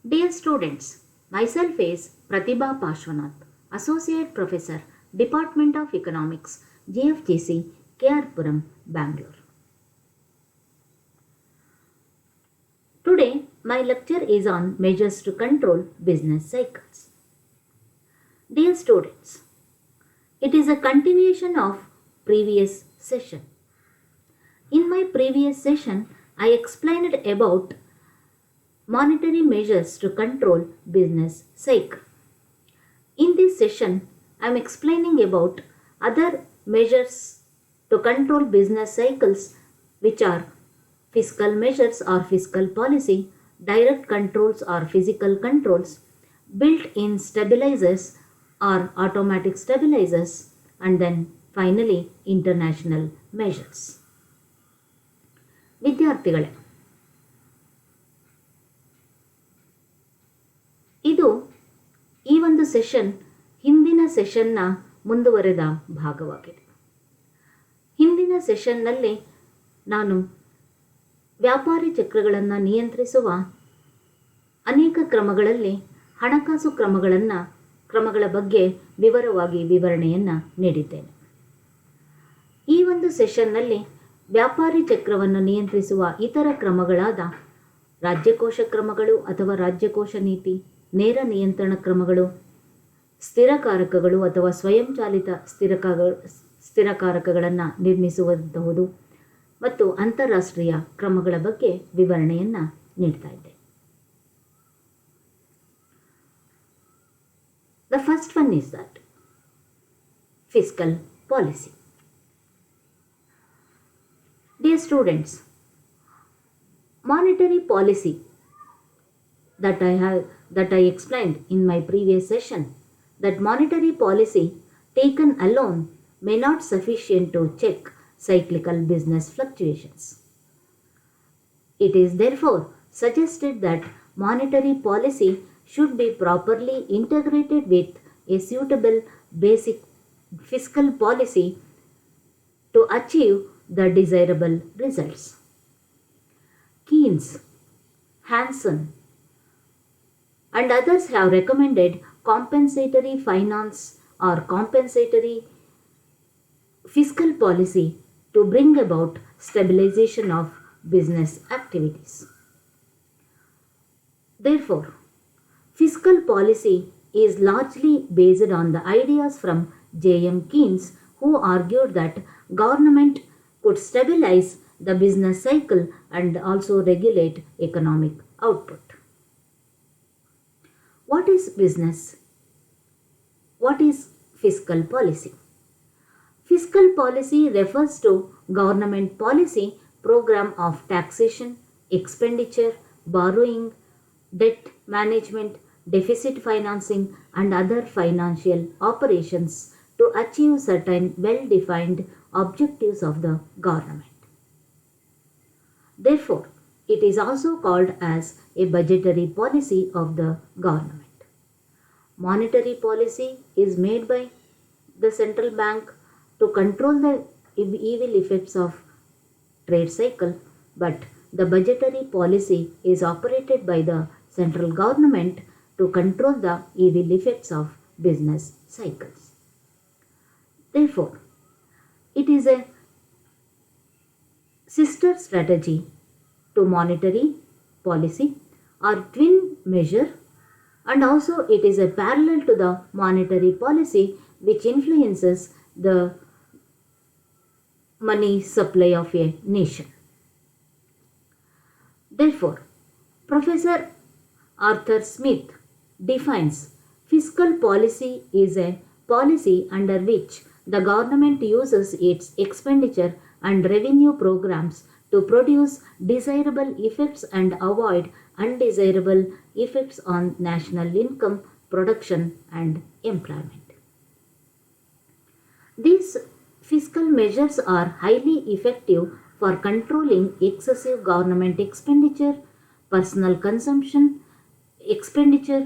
Dear students, myself is Pratibha Pashwanath, Associate Professor, Department of Economics, JFGC, KR Bangalore. Today, my lecture is on measures to control business cycles. Dear students, it is a continuation of previous session. In my previous session, I explained about monetary measures to control business cycle. In this session, I am explaining about other measures to control business cycles, which are fiscal measures or fiscal policy, direct controls or physical controls, built-in stabilizers or automatic stabilizers, and then finally international measures. ವಿದ್ಯಾರ್ಥಿಗಳೇ, ಇದು ಈ ಒಂದು session ಹಿಂದಿನ ಸೆಷನ್ನ ಮುಂದುವರೆದ ಭಾಗವಾಗಿದೆ. ಹಿಂದಿನ ಸೆಷನ್ನಲ್ಲಿ ನಾನು ವ್ಯಾಪಾರಿ ಚಕ್ರಗಳನ್ನು ನಿಯಂತ್ರಿಸುವ ಅನೇಕ ಕ್ರಮಗಳಲ್ಲಿ ಹಣಕಾಸು ಕ್ರಮಗಳ ಬಗ್ಗೆ ವಿವರವಾಗಿ ವಿವರಣೆಯನ್ನು ನೀಡಿದ್ದೇನೆ. ಈ ಒಂದು ಸೆಷನ್ನಲ್ಲಿ ವ್ಯಾಪಾರಿ ಚಕ್ರವನ್ನು ನಿಯಂತ್ರಿಸುವ ಇತರ ಕ್ರಮಗಳಾದ ರಾಜ್ಯಕೋಶ ಕ್ರಮಗಳು ಅಥವಾ ರಾಜ್ಯಕೋಶ ನೀತಿ, ನೇರ ನಿಯಂತ್ರಣ ಕ್ರಮಗಳು, ಸ್ಥಿರಕಾರಕಗಳು ಅಥವಾ ಸ್ವಯಂಚಾಲಿತ ಸ್ಥಿರಕಾರಕಗಳನ್ನು ನಿರ್ಮಿಸುವಂತಹುದು ಮತ್ತು ಅಂತಾರಾಷ್ಟ್ರೀಯ ಕ್ರಮಗಳ ಬಗ್ಗೆ ವಿವರಣೆಯನ್ನು ನೀಡ್ತಾ ಇದ್ದೆ. The first one is that fiscal policy. Dear students, monetary policy that I explained in my previous session, that monetary policy taken alone may not sufficient to check cyclical business fluctuations. It is therefore suggested that monetary policy should be properly integrated with a suitable basic fiscal policy to achieve the desirable results. Keynes, Hansen, and others have recommended compensatory finance or compensatory fiscal policy to bring about stabilization of business activities. Therefore, fiscal policy is largely based on the ideas from J.M. Keynes, who argued that government could stabilize the business cycle and also regulate economic output. What is business? What is fiscal policy? Fiscal policy refers to government policy program of taxation, expenditure, borrowing, debt management, deficit financing, and other financial operations to achieve certain well-defined objectives of the government. Therefore, it is also called as a budgetary policy of the government. Monetary policy is made by the central bank to control the evil effects of trade cycle, but the budgetary policy is operated by the central government to control the evil effects of business cycles. Therefore, it is a sister strategy to monetary policy or twin measure, and also it is a parallel to the monetary policy which influences the money supply of a nation. Therefore, Professor Arthur Smith defines fiscal policy is a policy under which the government uses its expenditure and revenue programs to produce desirable effects and avoid undesirable effects on national income, production, and employment. These fiscal measures are highly effective for controlling excessive government expenditure, personal consumption expenditure,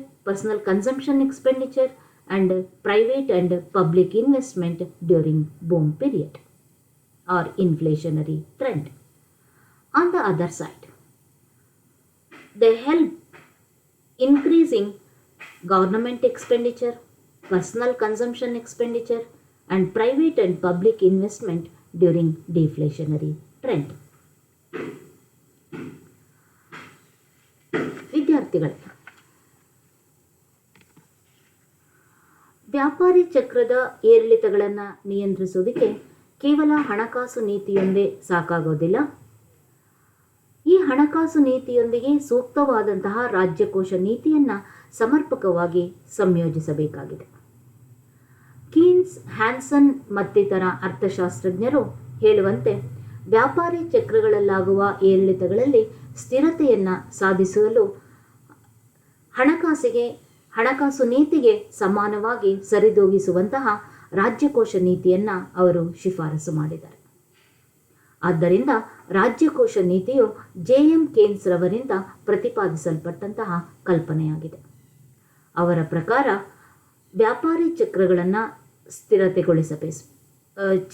and private and public investment during boom period or inflationary trend. On the other side, they help increasing government expenditure, personal consumption expenditure, and private and public investment during deflationary trend. ವಿದ್ಯಾರ್ಥಿಗಳೇ, ವ್ಯಾಪಾರಿ ಚಕ್ರದ ಏರಿಳಿತಗಳನ್ನು ನಿಯಂತ್ರಿಸುವುದಕ್ಕೆ ಕೇವಲ ಹಣಕಾಸು ನೀತಿಯೊಂದೇ ಸಾಕಾಗೋದಿಲ್ಲ. ಈ ಹಣಕಾಸು ನೀತಿಯೊಂದಿಗೆ ಸೂಕ್ತವಾದಂತಹ ರಾಜ್ಯಕೋಶ ನೀತಿಯನ್ನು ಸಮರ್ಪಕವಾಗಿ ಸಂಯೋಜಿಸಬೇಕಾಗಿದೆ. Keynes, Hanson ಮತ್ತಿತರ ಅರ್ಥಶಾಸ್ತ್ರಜ್ಞರು ಹೇಳುವಂತೆ ವ್ಯಾಪಾರಿ ಚಕ್ರಗಳಲ್ಲಾಗುವ ಏರಿಳಿತಗಳಲ್ಲಿ ಸ್ಥಿರತೆಯನ್ನು ಸಾಧಿಸಲು ಹಣಕಾಸು ನೀತಿಗೆ ಸಮಾನವಾಗಿ ಸರಿದೂಗಿಸುವಂತಹ ರಾಜ್ಯಕೋಶ ನೀತಿಯನ್ನು ಅವರು ಶಿಫಾರಸು ಮಾಡಿದ್ದಾರೆ. ಆದ್ದರಿಂದ ರಾಜ್ಯಕೋಶ ನೀತಿಯು ಜೆ.ಎಂ. ಕೇನ್ಸ್ ರವರಿಂದ ಪ್ರತಿಪಾದಿಸಲ್ಪಟ್ಟಂತಹ ಕಲ್ಪನೆಯಾಗಿದೆ. ಅವರ ಪ್ರಕಾರ ವ್ಯಾಪಾರಿ ಚಕ್ರಗಳನ್ನು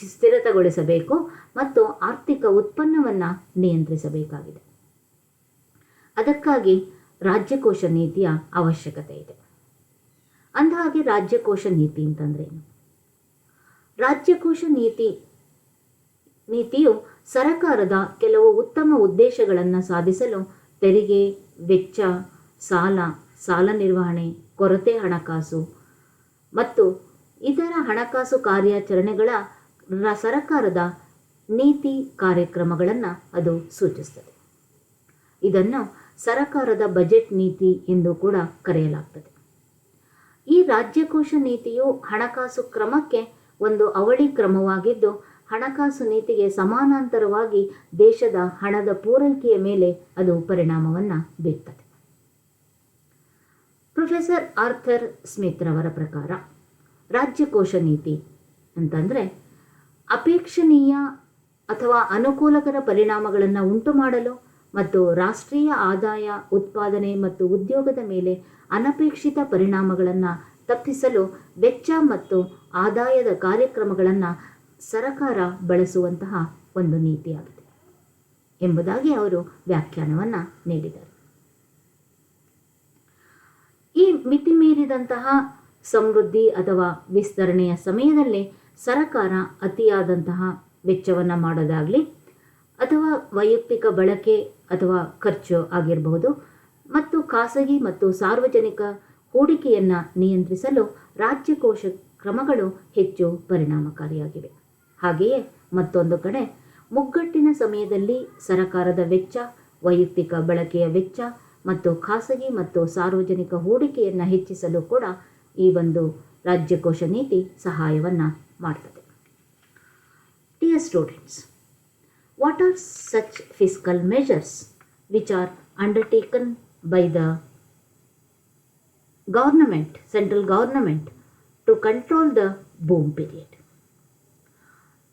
ಸ್ಥಿರತೆಗೊಳಿಸಬೇಕು ಮತ್ತು ಆರ್ಥಿಕ ಉತ್ಪನ್ನವನ್ನು ನಿಯಂತ್ರಿಸಬೇಕಾಗಿದೆ. ಅದಕ್ಕಾಗಿ ರಾಜ್ಯಕೋಶ ನೀತಿಯ ಅವಶ್ಯಕತೆ ಇದೆ. ಅಂದಹಾಗೆ ರಾಜ್ಯಕೋಶ ನೀತಿ ಅಂತಂದ್ರೆ ಏನು? ರಾಜ್ಯಕೋಶ ನೀತಿಯು ಸರಕಾರದ ಕೆಲವು ಉತ್ತಮ ಉದ್ದೇಶಗಳನ್ನು ಸಾಧಿಸಲು ತೆರಿಗೆ, ವೆಚ್ಚ, ಸಾಲ ನಿರ್ವಹಣೆ, ಕೊರತೆ ಹಣಕಾಸು ಮತ್ತು ಇತರ ಹಣಕಾಸು ಕಾರ್ಯಾಚರಣೆಗಳ ಸರಕಾರದ ನೀತಿ ಕಾರ್ಯಕ್ರಮಗಳನ್ನು ಅದು ಸೂಚಿಸುತ್ತದೆ. ಇದನ್ನು ಸರಕಾರದ ಬಜೆಟ್ ನೀತಿ ಎಂದು ಕೂಡ ಕರೆಯಲಾಗ್ತದೆ. ಈ ರಾಜ್ಯಕೋಶ ನೀತಿಯು ಹಣಕಾಸು ಕ್ರಮಕ್ಕೆ ಒಂದು ಅವಳಿ ಕ್ರಮವಾಗಿದ್ದು, ಹಣಕಾಸು ನೀತಿಗೆ ಸಮಾನಾಂತರವಾಗಿ ದೇಶದ ಹಣದ ಪೂರೈಕೆಯ ಮೇಲೆ ಅದು ಪರಿಣಾಮವನ್ನು ಬೀರ್ತದೆ. ಪ್ರೊಫೆಸರ್ ಆರ್ಥರ್ ಸ್ಮಿತ್ ರವರ ಪ್ರಕಾರ ರಾಜ್ಯಕೋಶ ನೀತಿ ಅಂತಂದರೆ ಅಪೇಕ್ಷಣೀಯ ಅಥವಾ ಅನುಕೂಲಕರ ಪರಿಣಾಮಗಳನ್ನು ಉಂಟು ಮಾಡಲು ಮತ್ತು ರಾಷ್ಟ್ರೀಯ ಆದಾಯ, ಉತ್ಪಾದನೆ ಮತ್ತು ಉದ್ಯೋಗದ ಮೇಲೆ ಅನಪೇಕ್ಷಿತ ಪರಿಣಾಮಗಳನ್ನು ತಪ್ಪಿಸಲು ವೆಚ್ಚ ಮತ್ತು ಆದಾಯದ ಕಾರ್ಯಕ್ರಮಗಳನ್ನು ಸರಕಾರ ಬಳಸುವಂತಹ ಒಂದು ನೀತಿಯಾಗಿದೆ ಎಂಬುದಾಗಿ ಅವರು ವ್ಯಾಖ್ಯಾನವನ್ನು ನೀಡಿದ್ದಾರೆ. ಈ ಮಿತಿಮೀರಿದಂತಹ ಸಮೃದ್ಧಿ ಅಥವಾ ವಿಸ್ತರಣೆಯ ಸಮಯದಲ್ಲಿ ಸರಕಾರ ಅತಿಯಾದಂತಹ ವೆಚ್ಚವನ್ನು ಮಾಡೋದಾಗಲಿ ಅಥವಾ ವೈಯಕ್ತಿಕ ಬಳಕೆ ಅಥವಾ ಖರ್ಚು ಆಗಿರಬಹುದು ಮತ್ತು ಖಾಸಗಿ ಮತ್ತು ಸಾರ್ವಜನಿಕ ಹೂಡಿಕೆಯನ್ನು ನಿಯಂತ್ರಿಸಲು ರಾಜ್ಯಕೋಶ ಕ್ರಮಗಳು ಹೆಚ್ಚು ಪರಿಣಾಮಕಾರಿಯಾಗಿವೆ. ಹಾಗೆಯೇ ಮತ್ತೊಂದು ಕಡೆ ಮುಗ್ಗಟ್ಟಿನ ಸಮಯದಲ್ಲಿ ಸರಕಾರದ ವೆಚ್ಚ, ವೈಯಕ್ತಿಕ ಬಳಕೆಯ ವೆಚ್ಚ ಮತ್ತು ಖಾಸಗಿ ಮತ್ತು ಸಾರ್ವಜನಿಕ ಹೂಡಿಕೆಯನ್ನು ಹೆಚ್ಚಿಸಲು ಕೂಡ ಈ ಒಂದು ರಾಜ್ಯಕೋಶ ನೀತಿ ಸಹಾಯವನ್ನು ಮಾಡ್ತದೆ. Dear students, what are such fiscal measures which are undertaken by the government, central government, to control the boom period?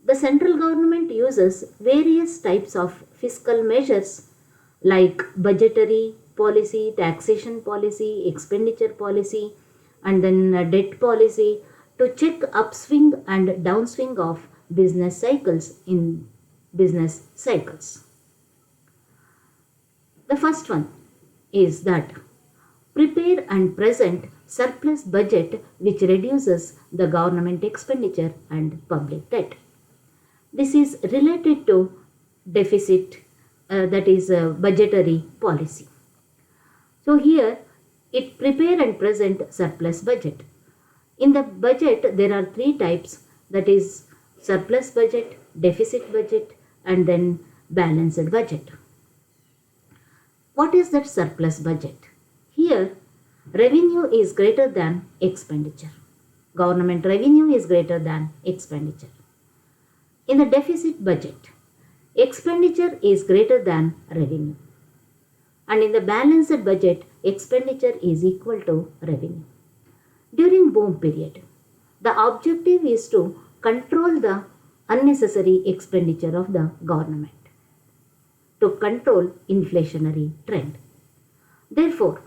The central government uses various types of fiscal measures like budgetary policy, taxation policy, expenditure policy, and then debt policy to check upswing and downswing of business cycles. The first one is that prepare and present surplus budget which reduces the government expenditure and public debt. This is related to deficit, that is budgetary policy. So here it prepare and present surplus budget. In the budget there are three types, that is surplus budget, deficit budget, and then balanced budget. What is that surplus budget? Here revenue is greater than expenditure. Government revenue is greater than expenditure. In the deficit budget, expenditure is greater than revenue. And in the balanced budget, expenditure is equal to revenue. During boom period, the objective is to control the unnecessary expenditure of the government, to control inflationary trend. Therefore,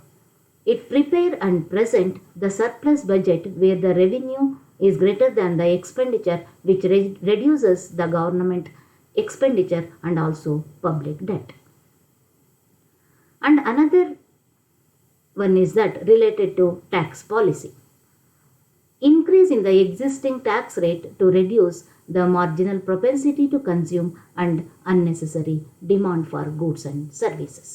it prepare and present the surplus budget where the revenue is greater than the expenditure, which reduces the government expenditure and also public debt. And another one is that related to tax policy. Increase in the existing tax rate to reduce the marginal propensity to consume and unnecessary demand for goods and services.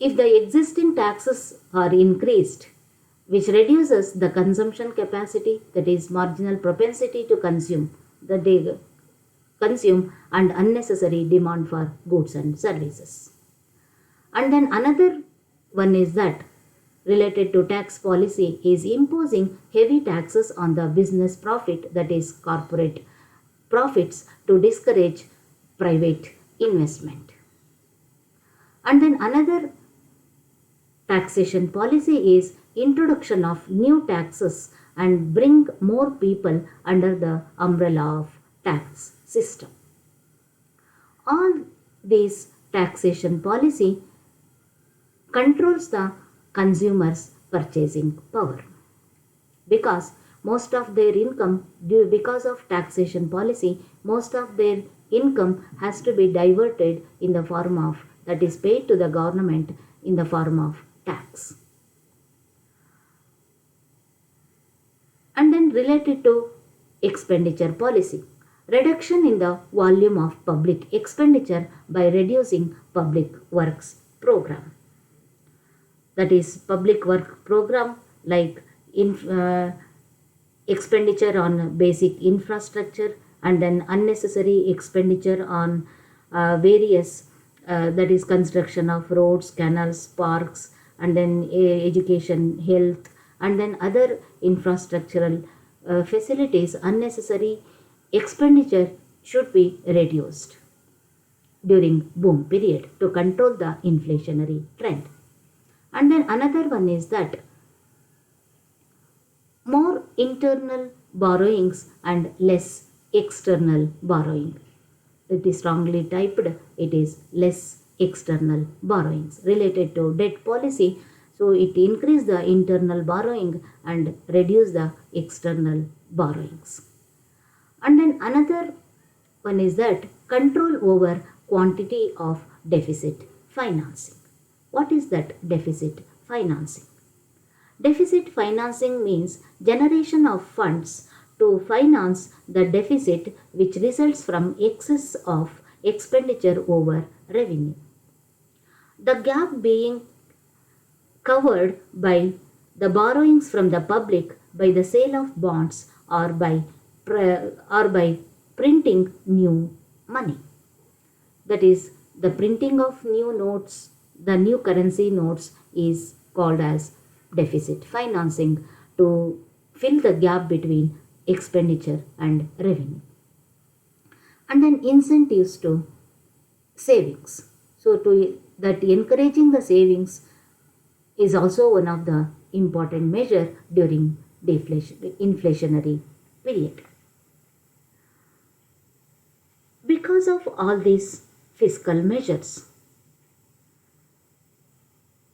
If the existing taxes are increased, which reduces the consumption capacity, that is marginal propensity to consume, consume and unnecessary demand for goods and services. And then another one is that related to tax policy is imposing heavy taxes on the business profit, that is corporate profits, to discourage private investment. And then another taxation policy is introduction of new taxes and bring more people under the umbrella of tax system. All these taxation policy controls the consumers' purchasing power, because most of their income, because of taxation policy, most of their income has to be diverted in the form of, that is paid to the government in the form of tax. And then related to expenditure policy, reduction in the volume of public expenditure by reducing public works program. That is public work program like expenditure on basic infrastructure, and then unnecessary expenditure on various that is construction of roads, canals, parks, and then education, health, and then other infrastructural facilities. Unnecessary expenditure should be reduced during boom period to control the inflationary trend. And then another one is that more internal borrowings and less external borrowing. It is strongly typed, it is less external borrowings related to debt policy. So it increase the internal borrowing and reduce the external borrowings. And then another one is that control over quantity of deficit financing. What is that deficit financing? Deficit financing means generation of funds to finance the deficit which results from excess of expenditure over revenue. The gap being covered by the borrowings from the public, by the sale of bonds, or by printing new money. That is, the printing of new notes, the new currency notes is called as deficit financing to fill the gap between expenditure and revenue. And then incentives to savings. So to that encouraging the savings is also one of the important measure during inflationary period. Because of all these fiscal measures,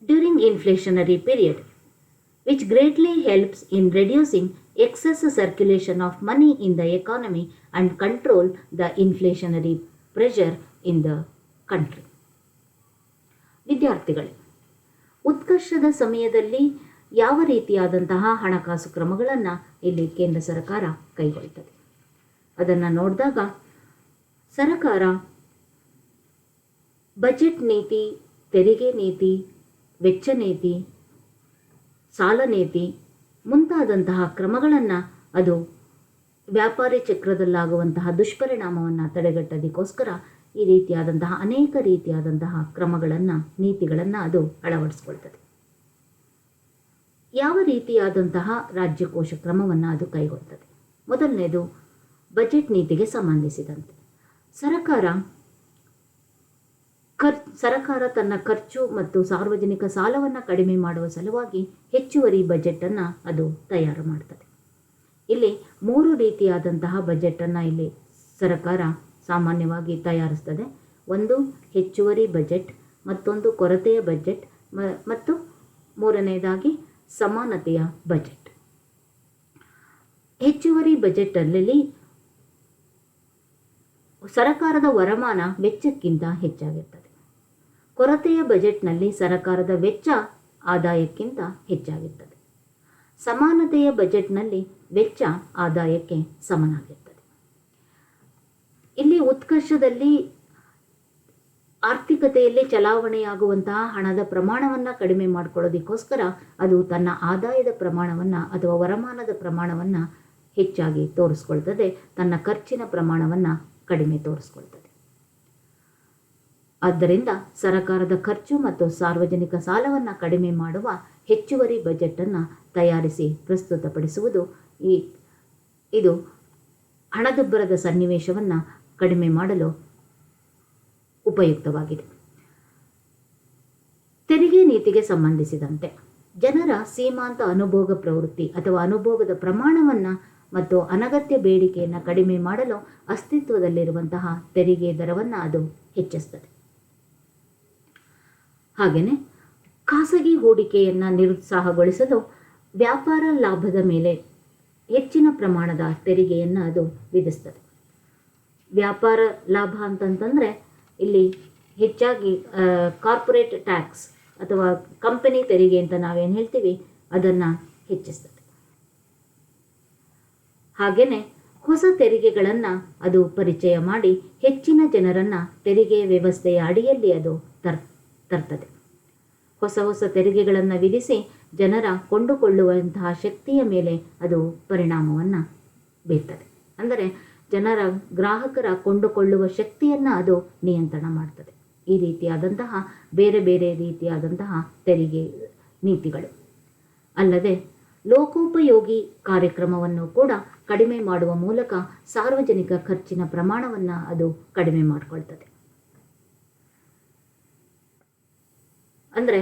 during inflationary period, which greatly helps in reducing excess circulation of money in the economy and control the inflationary pressure in the country. ವಿದ್ಯಾರ್ಥಿಗಳೇ, ಉತ್ಕರ್ಷದ ಸಮಯದಲ್ಲಿ ಯಾವ ರೀತಿಯಾದಂತಹ ಹಣಕಾಸು ಕ್ರಮಗಳನ್ನು ಇಲ್ಲಿ ಕೇಂದ್ರ ಸರ್ಕಾರ ಕೈಗೊಳ್ಳುತ್ತದೆ ಅದನ್ನು ನೋಡಿದಾಗ, ಸರ್ಕಾರ ಬಜೆಟ್ ನೀತಿ, ತೆರಿಗೆ ನೀತಿ, ವೆಚ್ಚ ನೀತಿ, ಸಾಲ ನೀತಿ ಮುಂತಾದಂತಹ ಕ್ರಮಗಳನ್ನು ಅದು ವ್ಯಾಪಾರಿ ಚಕ್ರದಲ್ಲಾಗುವಂತಹ ದುಷ್ಪರಿಣಾಮವನ್ನು ತಡೆಗಟ್ಟೋದಕ್ಕೋಸ್ಕರ ಈ ರೀತಿಯಾದಂತಹ ಅನೇಕ ರೀತಿಯಾದಂತಹ ಕ್ರಮಗಳನ್ನು, ನೀತಿಗಳನ್ನು ಅದು ಅಳವಡಿಸ್ಕೊಳ್ತದೆ. ಯಾವ ರೀತಿಯಾದಂತಹ ರಾಜ್ಯಕೋಶ ಕ್ರಮವನ್ನು ಅದು ಕೈಗೊಳ್ತದೆ? ಮೊದಲನೇದು ಬಜೆಟ್ ನೀತಿಗೆ ಸಂಬಂಧಿಸಿದಂತೆ ಸರ್ಕಾರ ತನ್ನ ಖರ್ಚು ಮತ್ತು ಸಾರ್ವಜನಿಕ ಸಾಲವನ್ನು ಕಡಿಮೆ ಮಾಡುವ ಸಲುವಾಗಿ ಹೆಚ್ಚುವರಿ ಬಜೆಟನ್ನು ಅದು ತಯಾರು ಮಾಡ್ತದೆ. ಇಲ್ಲಿ 3 ರೀತಿಯಾದಂತಹ ಬಜೆಟನ್ನು ಇಲ್ಲಿ ಸರ್ಕಾರ ಸಾಮಾನ್ಯವಾಗಿ ತಯಾರಿಸ್ತದೆ. ಒಂದು ಹೆಚ್ಚುವರಿ ಬಜೆಟ್, ಮತ್ತೊಂದು ಕೊರತೆಯ ಬಜೆಟ್, ಮತ್ತು ಮೂರನೆಯದಾಗಿ ಸಮಾನತೆಯ ಬಜೆಟ್. ಹೆಚ್ಚುವರಿ ಬಜೆಟಲ್ಲಿ ಸರ್ಕಾರದ ವರಮಾನ ವೆಚ್ಚಕ್ಕಿಂತ ಹೆಚ್ಚಾಗಿರ್ತದೆ. ಕೊರತೆಯ ಬಜೆಟ್ನಲ್ಲಿ ಸರಕಾರದ ವೆಚ್ಚ ಆದಾಯಕ್ಕಿಂತ ಹೆಚ್ಚಾಗಿರುತ್ತದೆ. ಸಮಾನತೆಯ ಬಜೆಟ್ನಲ್ಲಿ ವೆಚ್ಚ ಆದಾಯಕ್ಕೆ ಸಮನಾಗಿರುತ್ತದೆ. ಇಲ್ಲಿ ಉತ್ಕರ್ಷದಲ್ಲಿ ಆರ್ಥಿಕತೆಯಲ್ಲಿ ಚಲಾವಣೆಯಾಗುವಂತಹ ಹಣದ ಪ್ರಮಾಣವನ್ನು ಕಡಿಮೆ ಮಾಡಿಕೊಳ್ಳೋದಕ್ಕೋಸ್ಕರ ಅದು ತನ್ನ ಆದಾಯದ ಪ್ರಮಾಣವನ್ನು ಅಥವಾ ವರಮಾನದ ಪ್ರಮಾಣವನ್ನು ಹೆಚ್ಚಾಗಿ ತೋರಿಸ್ಕೊಳ್ತದೆ, ತನ್ನ ಖರ್ಚಿನ ಪ್ರಮಾಣವನ್ನು ಕಡಿಮೆ ತೋರಿಸ್ಕೊಳ್ತದೆ. ಆದ್ದರಿಂದ ಸರಕಾರದ ಖರ್ಚು ಮತ್ತು ಸಾರ್ವಜನಿಕ ಸಾಲವನ್ನು ಕಡಿಮೆ ಮಾಡುವ ಹೆಚ್ಚುವರಿ ಬಜೆಟನ್ನು ತಯಾರಿಸಿ ಪ್ರಸ್ತುತಪಡಿಸುವುದು ಇದು ಹಣದುಬ್ಬರದ ಸನ್ನಿವೇಶವನ್ನು ಕಡಿಮೆ ಮಾಡಲು ಉಪಯುಕ್ತವಾಗಿದೆ. ತೆರಿಗೆ ನೀತಿಗೆ ಸಂಬಂಧಿಸಿದಂತೆ ಜನರ ಸೀಮಾಂತ ಅನುಭೋಗ ಪ್ರವೃತ್ತಿ ಅಥವಾ ಅನುಭೋಗದ ಪ್ರಮಾಣವನ್ನು ಮತ್ತು ಅನಗತ್ಯ ಬೇಡಿಕೆಯನ್ನು ಕಡಿಮೆ ಮಾಡಲು ಅಸ್ತಿತ್ವದಲ್ಲಿರುವಂತಹ ತೆರಿಗೆ ದರವನ್ನು ಅದು ಹೆಚ್ಚಿಸ್ತದೆ. ಹಾಗೆಯೇ ಖಾಸಗಿ ಹೂಡಿಕೆಯನ್ನು ನಿರುತ್ಸಾಹಗೊಳಿಸಲು ವ್ಯಾಪಾರ ಲಾಭದ ಮೇಲೆ ಹೆಚ್ಚಿನ ಪ್ರಮಾಣದ ತೆರಿಗೆಯನ್ನು ಅದು ವಿಧಿಸ್ತದೆ. ವ್ಯಾಪಾರ ಲಾಭ ಅಂತಂತಂದರೆ ಇಲ್ಲಿ ಹೆಚ್ಚಾಗಿ ಕಾರ್ಪೊರೇಟ್ ಟ್ಯಾಕ್ಸ್ ಅಥವಾ ಕಂಪನಿ ತೆರಿಗೆ ಅಂತ ನಾವೇನು ಹೇಳ್ತೀವಿ ಅದನ್ನು ಹೆಚ್ಚಿಸ್ತದೆ. ಹಾಗೆಯೇ ಹೊಸ ತೆರಿಗೆಗಳನ್ನು ಅದು ಪರಿಚಯ ಮಾಡಿ ಹೆಚ್ಚಿನ ಜನರನ್ನು ತೆರಿಗೆ ವ್ಯವಸ್ಥೆಯ ಅಡಿಯಲ್ಲಿ ಅದು ತರ್ತದೆ. ಹೊಸ ಹೊಸ ತೆರಿಗೆಗಳನ್ನು ವಿಧಿಸಿ ಜನರ ಕೊಂಡುಕೊಳ್ಳುವಂತಹ ಶಕ್ತಿಯ ಮೇಲೆ ಅದು ಪರಿಣಾಮವನ್ನು ಬೀರ್ತದೆ. ಅಂದರೆ ಜನರ ಗ್ರಾಹಕರ ಕೊಂಡುಕೊಳ್ಳುವ ಶಕ್ತಿಯನ್ನು ಅದು ನಿಯಂತ್ರಣ ಮಾಡ್ತದೆ. ಈ ರೀತಿಯಾದಂತಹ ಬೇರೆ ಬೇರೆ ರೀತಿಯಾದಂತಹ ತೆರಿಗೆ ನೀತಿಗಳು ಅಲ್ಲದೆ ಲೋಕೋಪಯೋಗಿ ಕಾರ್ಯಕ್ರಮವನ್ನು ಕೂಡ ಕಡಿಮೆ ಮಾಡುವ ಮೂಲಕ ಸಾರ್ವಜನಿಕ ಖರ್ಚಿನ ಪ್ರಮಾಣವನ್ನು ಅದು ಕಡಿಮೆ ಮಾಡಿಕೊಳ್ತದೆ. ಅಂದರೆ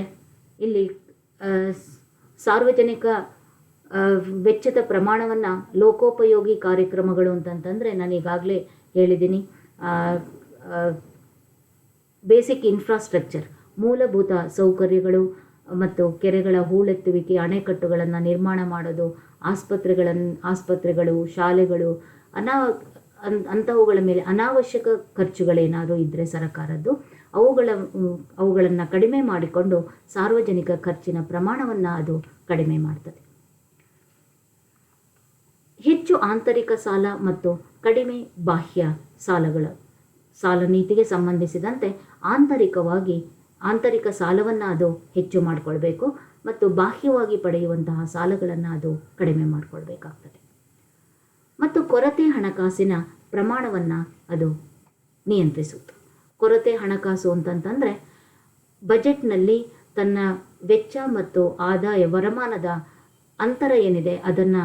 ಇಲ್ಲಿ ಸಾರ್ವಜನಿಕ ವೆಚ್ಚದ ಪ್ರಮಾಣವನ್ನು ಲೋಕೋಪಯೋಗಿ ಕಾರ್ಯಕ್ರಮಗಳು ಅಂತಂತಂದರೆ ನಾನು ಈಗಾಗಲೇ ಹೇಳಿದ್ದೀನಿ. ಬೇಸಿಕ್ ಇನ್ಫ್ರಾಸ್ಟ್ರಕ್ಚರ್, ಮೂಲಭೂತ ಸೌಕರ್ಯಗಳು ಮತ್ತು ಕೆರೆಗಳ ಹೂಳೆತ್ತುವಿಕೆ, ಅಣೆಕಟ್ಟುಗಳನ್ನು ನಿರ್ಮಾಣ ಮಾಡೋದು, ಆಸ್ಪತ್ರೆಗಳು, ಶಾಲೆಗಳು, ಅಂಥವುಗಳ ಮೇಲೆ ಅನಾವಶ್ಯಕ ಖರ್ಚುಗಳೇನಾದರೂ ಇದ್ದರೆ ಸರ್ಕಾರದ್ದು ಅವುಗಳನ್ನು ಕಡಿಮೆ ಮಾಡಿಕೊಂಡು ಸಾರ್ವಜನಿಕ ಖರ್ಚಿನ ಪ್ರಮಾಣವನ್ನು ಅದು ಕಡಿಮೆ ಮಾಡ್ತದೆ. ಹೆಚ್ಚು ಆಂತರಿಕ ಸಾಲ ಮತ್ತು ಕಡಿಮೆ ಬಾಹ್ಯ ಸಾಲ ನೀತಿಗೆ ಸಂಬಂಧಿಸಿದಂತೆ ಆಂತರಿಕ ಸಾಲವನ್ನು ಅದು ಹೆಚ್ಚು ಮಾಡಿಕೊಳ್ಬೇಕು ಮತ್ತು ಬಾಹ್ಯವಾಗಿ ಪಡೆಯುವಂತಹ ಸಾಲಗಳನ್ನು ಅದು ಕಡಿಮೆ ಮಾಡಿಕೊಳ್ಬೇಕಾಗ್ತದೆ. ಮತ್ತು ಕೊರತೆ ಹಣಕಾಸಿನ ಪ್ರಮಾಣವನ್ನು ಅದು ನಿಯಂತ್ರಿಸುತ್ತೆ. ಕೊರತೆ ಹಣಕಾಸು ಅಂತಂತಂದರೆ ಬಜೆಟ್ನಲ್ಲಿ ತನ್ನ ವೆಚ್ಚ ಮತ್ತು ಆದಾಯ ವರಮಾನದ ಅಂತರ ಏನಿದೆ ಅದನ್ನು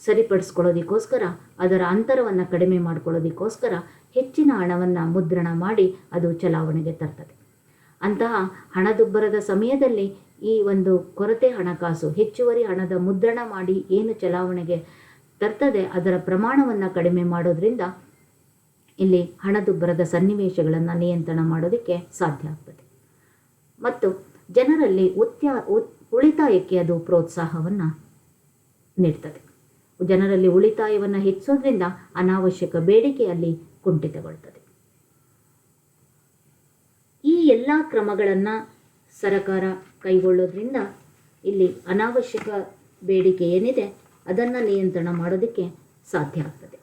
ಸರಿಪಡಿಸ್ಕೊಳ್ಳೋದಕ್ಕೋಸ್ಕರ, ಅದರ ಅಂತರವನ್ನು ಕಡಿಮೆ ಮಾಡಿಕೊಳ್ಳೋದಕ್ಕೋಸ್ಕರ ಹೆಚ್ಚಿನ ಹಣವನ್ನು ಮುದ್ರಣ ಮಾಡಿ ಅದು ಚಲಾವಣೆಗೆ ತರ್ತದೆ. ಅಂತಹ ಹಣದುಬ್ಬರದ ಸಮಯದಲ್ಲಿ ಈ ಒಂದು ಕೊರತೆ ಹಣಕಾಸು ಹೆಚ್ಚುವರಿ ಹಣದ ಮುದ್ರಣ ಮಾಡಿ ಏನು ಚಲಾವಣೆಗೆ ತರ್ತದೆ ಅದರ ಪ್ರಮಾಣವನ್ನು ಕಡಿಮೆ ಮಾಡೋದ್ರಿಂದ ಇಲ್ಲಿ ಹಣದುಬ್ಬರದ ಸನ್ನಿವೇಶಗಳನ್ನು ನಿಯಂತ್ರಣ ಮಾಡೋದಕ್ಕೆ ಸಾಧ್ಯ ಆಗ್ತದೆ. ಮತ್ತು ಜನರಲ್ಲಿ ಉಳಿತಾಯಕ್ಕೆ ಅದು ಪ್ರೋತ್ಸಾಹವನ್ನು ನೀಡ್ತದೆ. ಜನರಲ್ಲಿ ಉಳಿತಾಯವನ್ನು ಹೆಚ್ಚೋದ್ರಿಂದ ಅನಾವಶ್ಯಕ ಬೇಡಿಕೆಯಲ್ಲಿ ಕುಂಠಿತಗೊಳ್ತದೆ. ಈ ಎಲ್ಲ ಕ್ರಮಗಳನ್ನು ಸರಕಾರ ಕೈಗೊಳ್ಳೋದ್ರಿಂದ ಇಲ್ಲಿ ಅನಾವಶ್ಯಕ ಬೇಡಿಕೆ ಏನಿದೆ ಅದನ್ನು ನಿಯಂತ್ರಣ ಮಾಡೋದಕ್ಕೆ ಸಾಧ್ಯ ಆಗ್ತದೆ.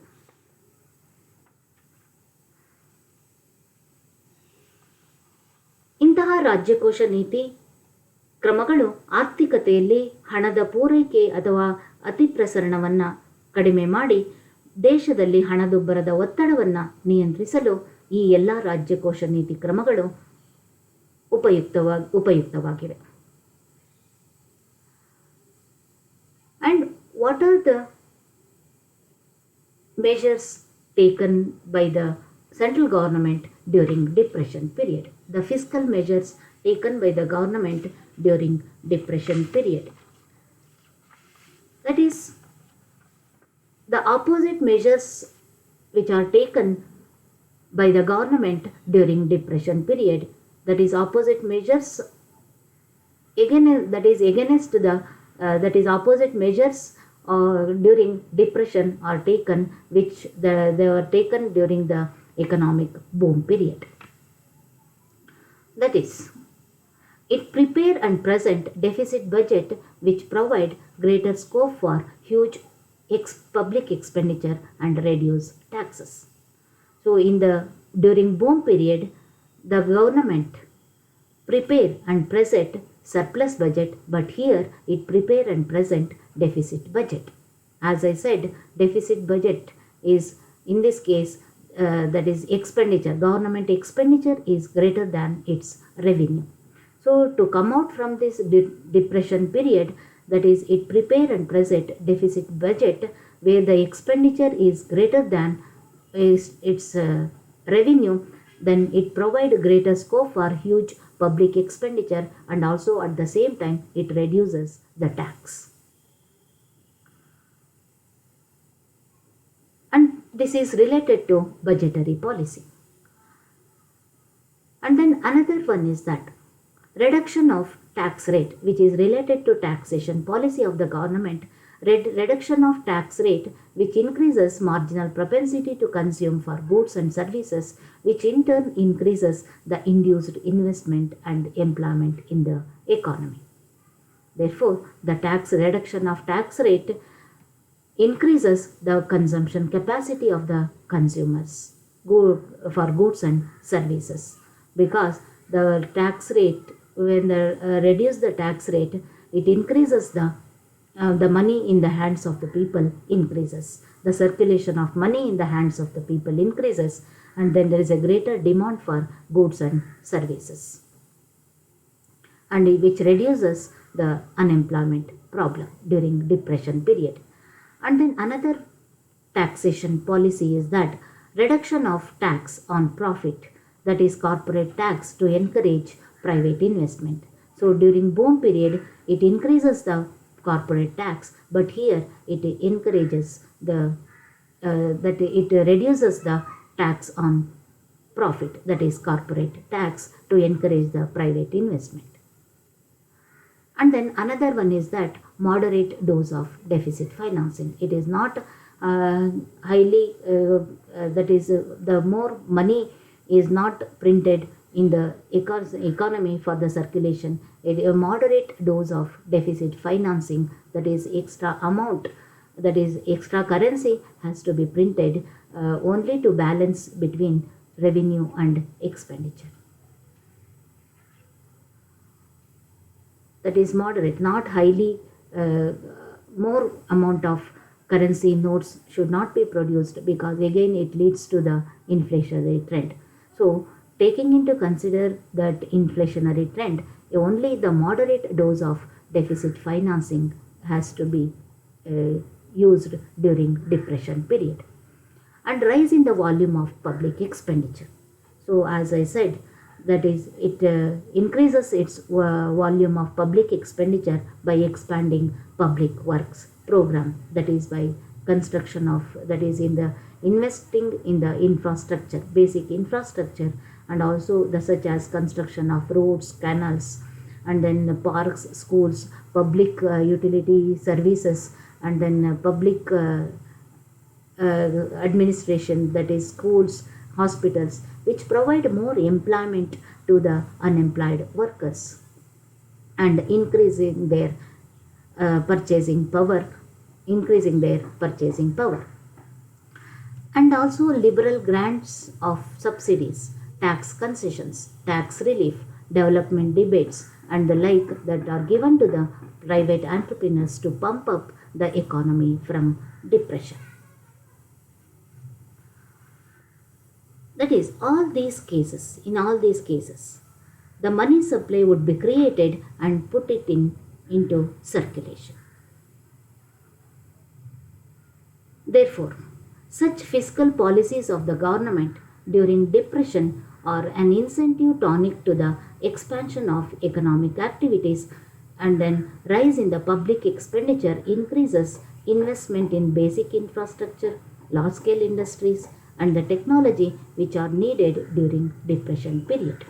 ಇಂತಹ ರಾಜ್ಯಕೋಶ ನೀತಿ ಕ್ರಮಗಳು ಆರ್ಥಿಕತೆಯಲ್ಲಿ ಹಣದ ಪೂರೈಕೆ ಅಥವಾ ಅತಿಪ್ರಸರಣವನ್ನು ಕಡಿಮೆ ಮಾಡಿ ದೇಶದಲ್ಲಿ ಹಣದುಬ್ಬರದ ಒತ್ತಡವನ್ನು ನಿಯಂತ್ರಿಸಲು ಈ ಎಲ್ಲ ರಾಜ್ಯಕೋಶ ನೀತಿ ಕ್ರಮಗಳು ಉಪಯುಕ್ತವಾಗಿವೆ. And what are the measures taken by the central government during depression period? The fiscal measures taken by the government during depression period. That is, the opposite measures which are taken by the government during depression period, that is opposite measures opposite measures during depression are taken which they were taken during the economic boom period. That is, It prepare and present deficit budget which provide greater scope for huge public expenditure and reduce taxes. So in the during boom period, the government prepare and present surplus budget, but here it prepare and present deficit budget. As I said, deficit budget is in this case that is expenditure. Government expenditure is greater than its revenue. So to come out from this depression period, that is it prepare and present deficit budget where the expenditure is greater than its revenue, then it provide greater scope for huge public expenditure and also at the same time it reduces the tax. And this is related to budgetary policy. And then another one is that reduction of tax rate, which is related to taxation policy of the government. Reduction of tax rate which increases marginal propensity to consume for goods and services, which in turn increases the induced investment and employment in the economy. Therefore, the reduction of tax rate increases the consumption capacity of the consumers for goods and services, because the tax rate, when the reduce the tax rate, it increases the money in the hands of the people increases. The circulation of money in the hands of the people increases, and then there is a greater demand for goods and services, and which reduces the unemployment problem during depression period. And then another taxation policy is that reduction of tax on profit, that is corporate tax, to encourage private investment. So during boom period, it increases the corporate tax, but here it encourages it reduces the tax on profit, that is corporate tax, to encourage the private investment. And then another one is that moderate dose of deficit financing. It is not highly, that is the more money is not printed in the economy for the circulation. A moderate dose of deficit financing, that is extra amount, that is extra currency, has to be printed only to balance between revenue and expenditure. That is moderate, not highly. More amount of currency notes should not be produced, because again it leads to the inflationary trend. So taking into consider that inflationary trend, only the moderate dose of deficit financing has to be used during depression period. And rise in the volume of public expenditure. So as I said, that is it increases its volume of public expenditure by expanding public works program, that is by construction of, that is in the investing in the infrastructure, basic infrastructure, and also such as construction of roads, canals, and then parks, schools, public utility services, and then public administration, that is schools, hospitals, which provide more employment to the unemployed workers and increasing their purchasing power, and also liberal grants of subsidies, tax concessions, tax relief, development debates, and the like that are given to the private entrepreneurs to pump up the economy from depression. That is, in all these cases, the money supply would be created and put it into circulation. Therefore, such fiscal policies of the government during depression are an incentive tonic to the expansion of economic activities, and then rise in the public expenditure increases investment in basic infrastructure, large-scale industries, and the technology which are needed during depression period.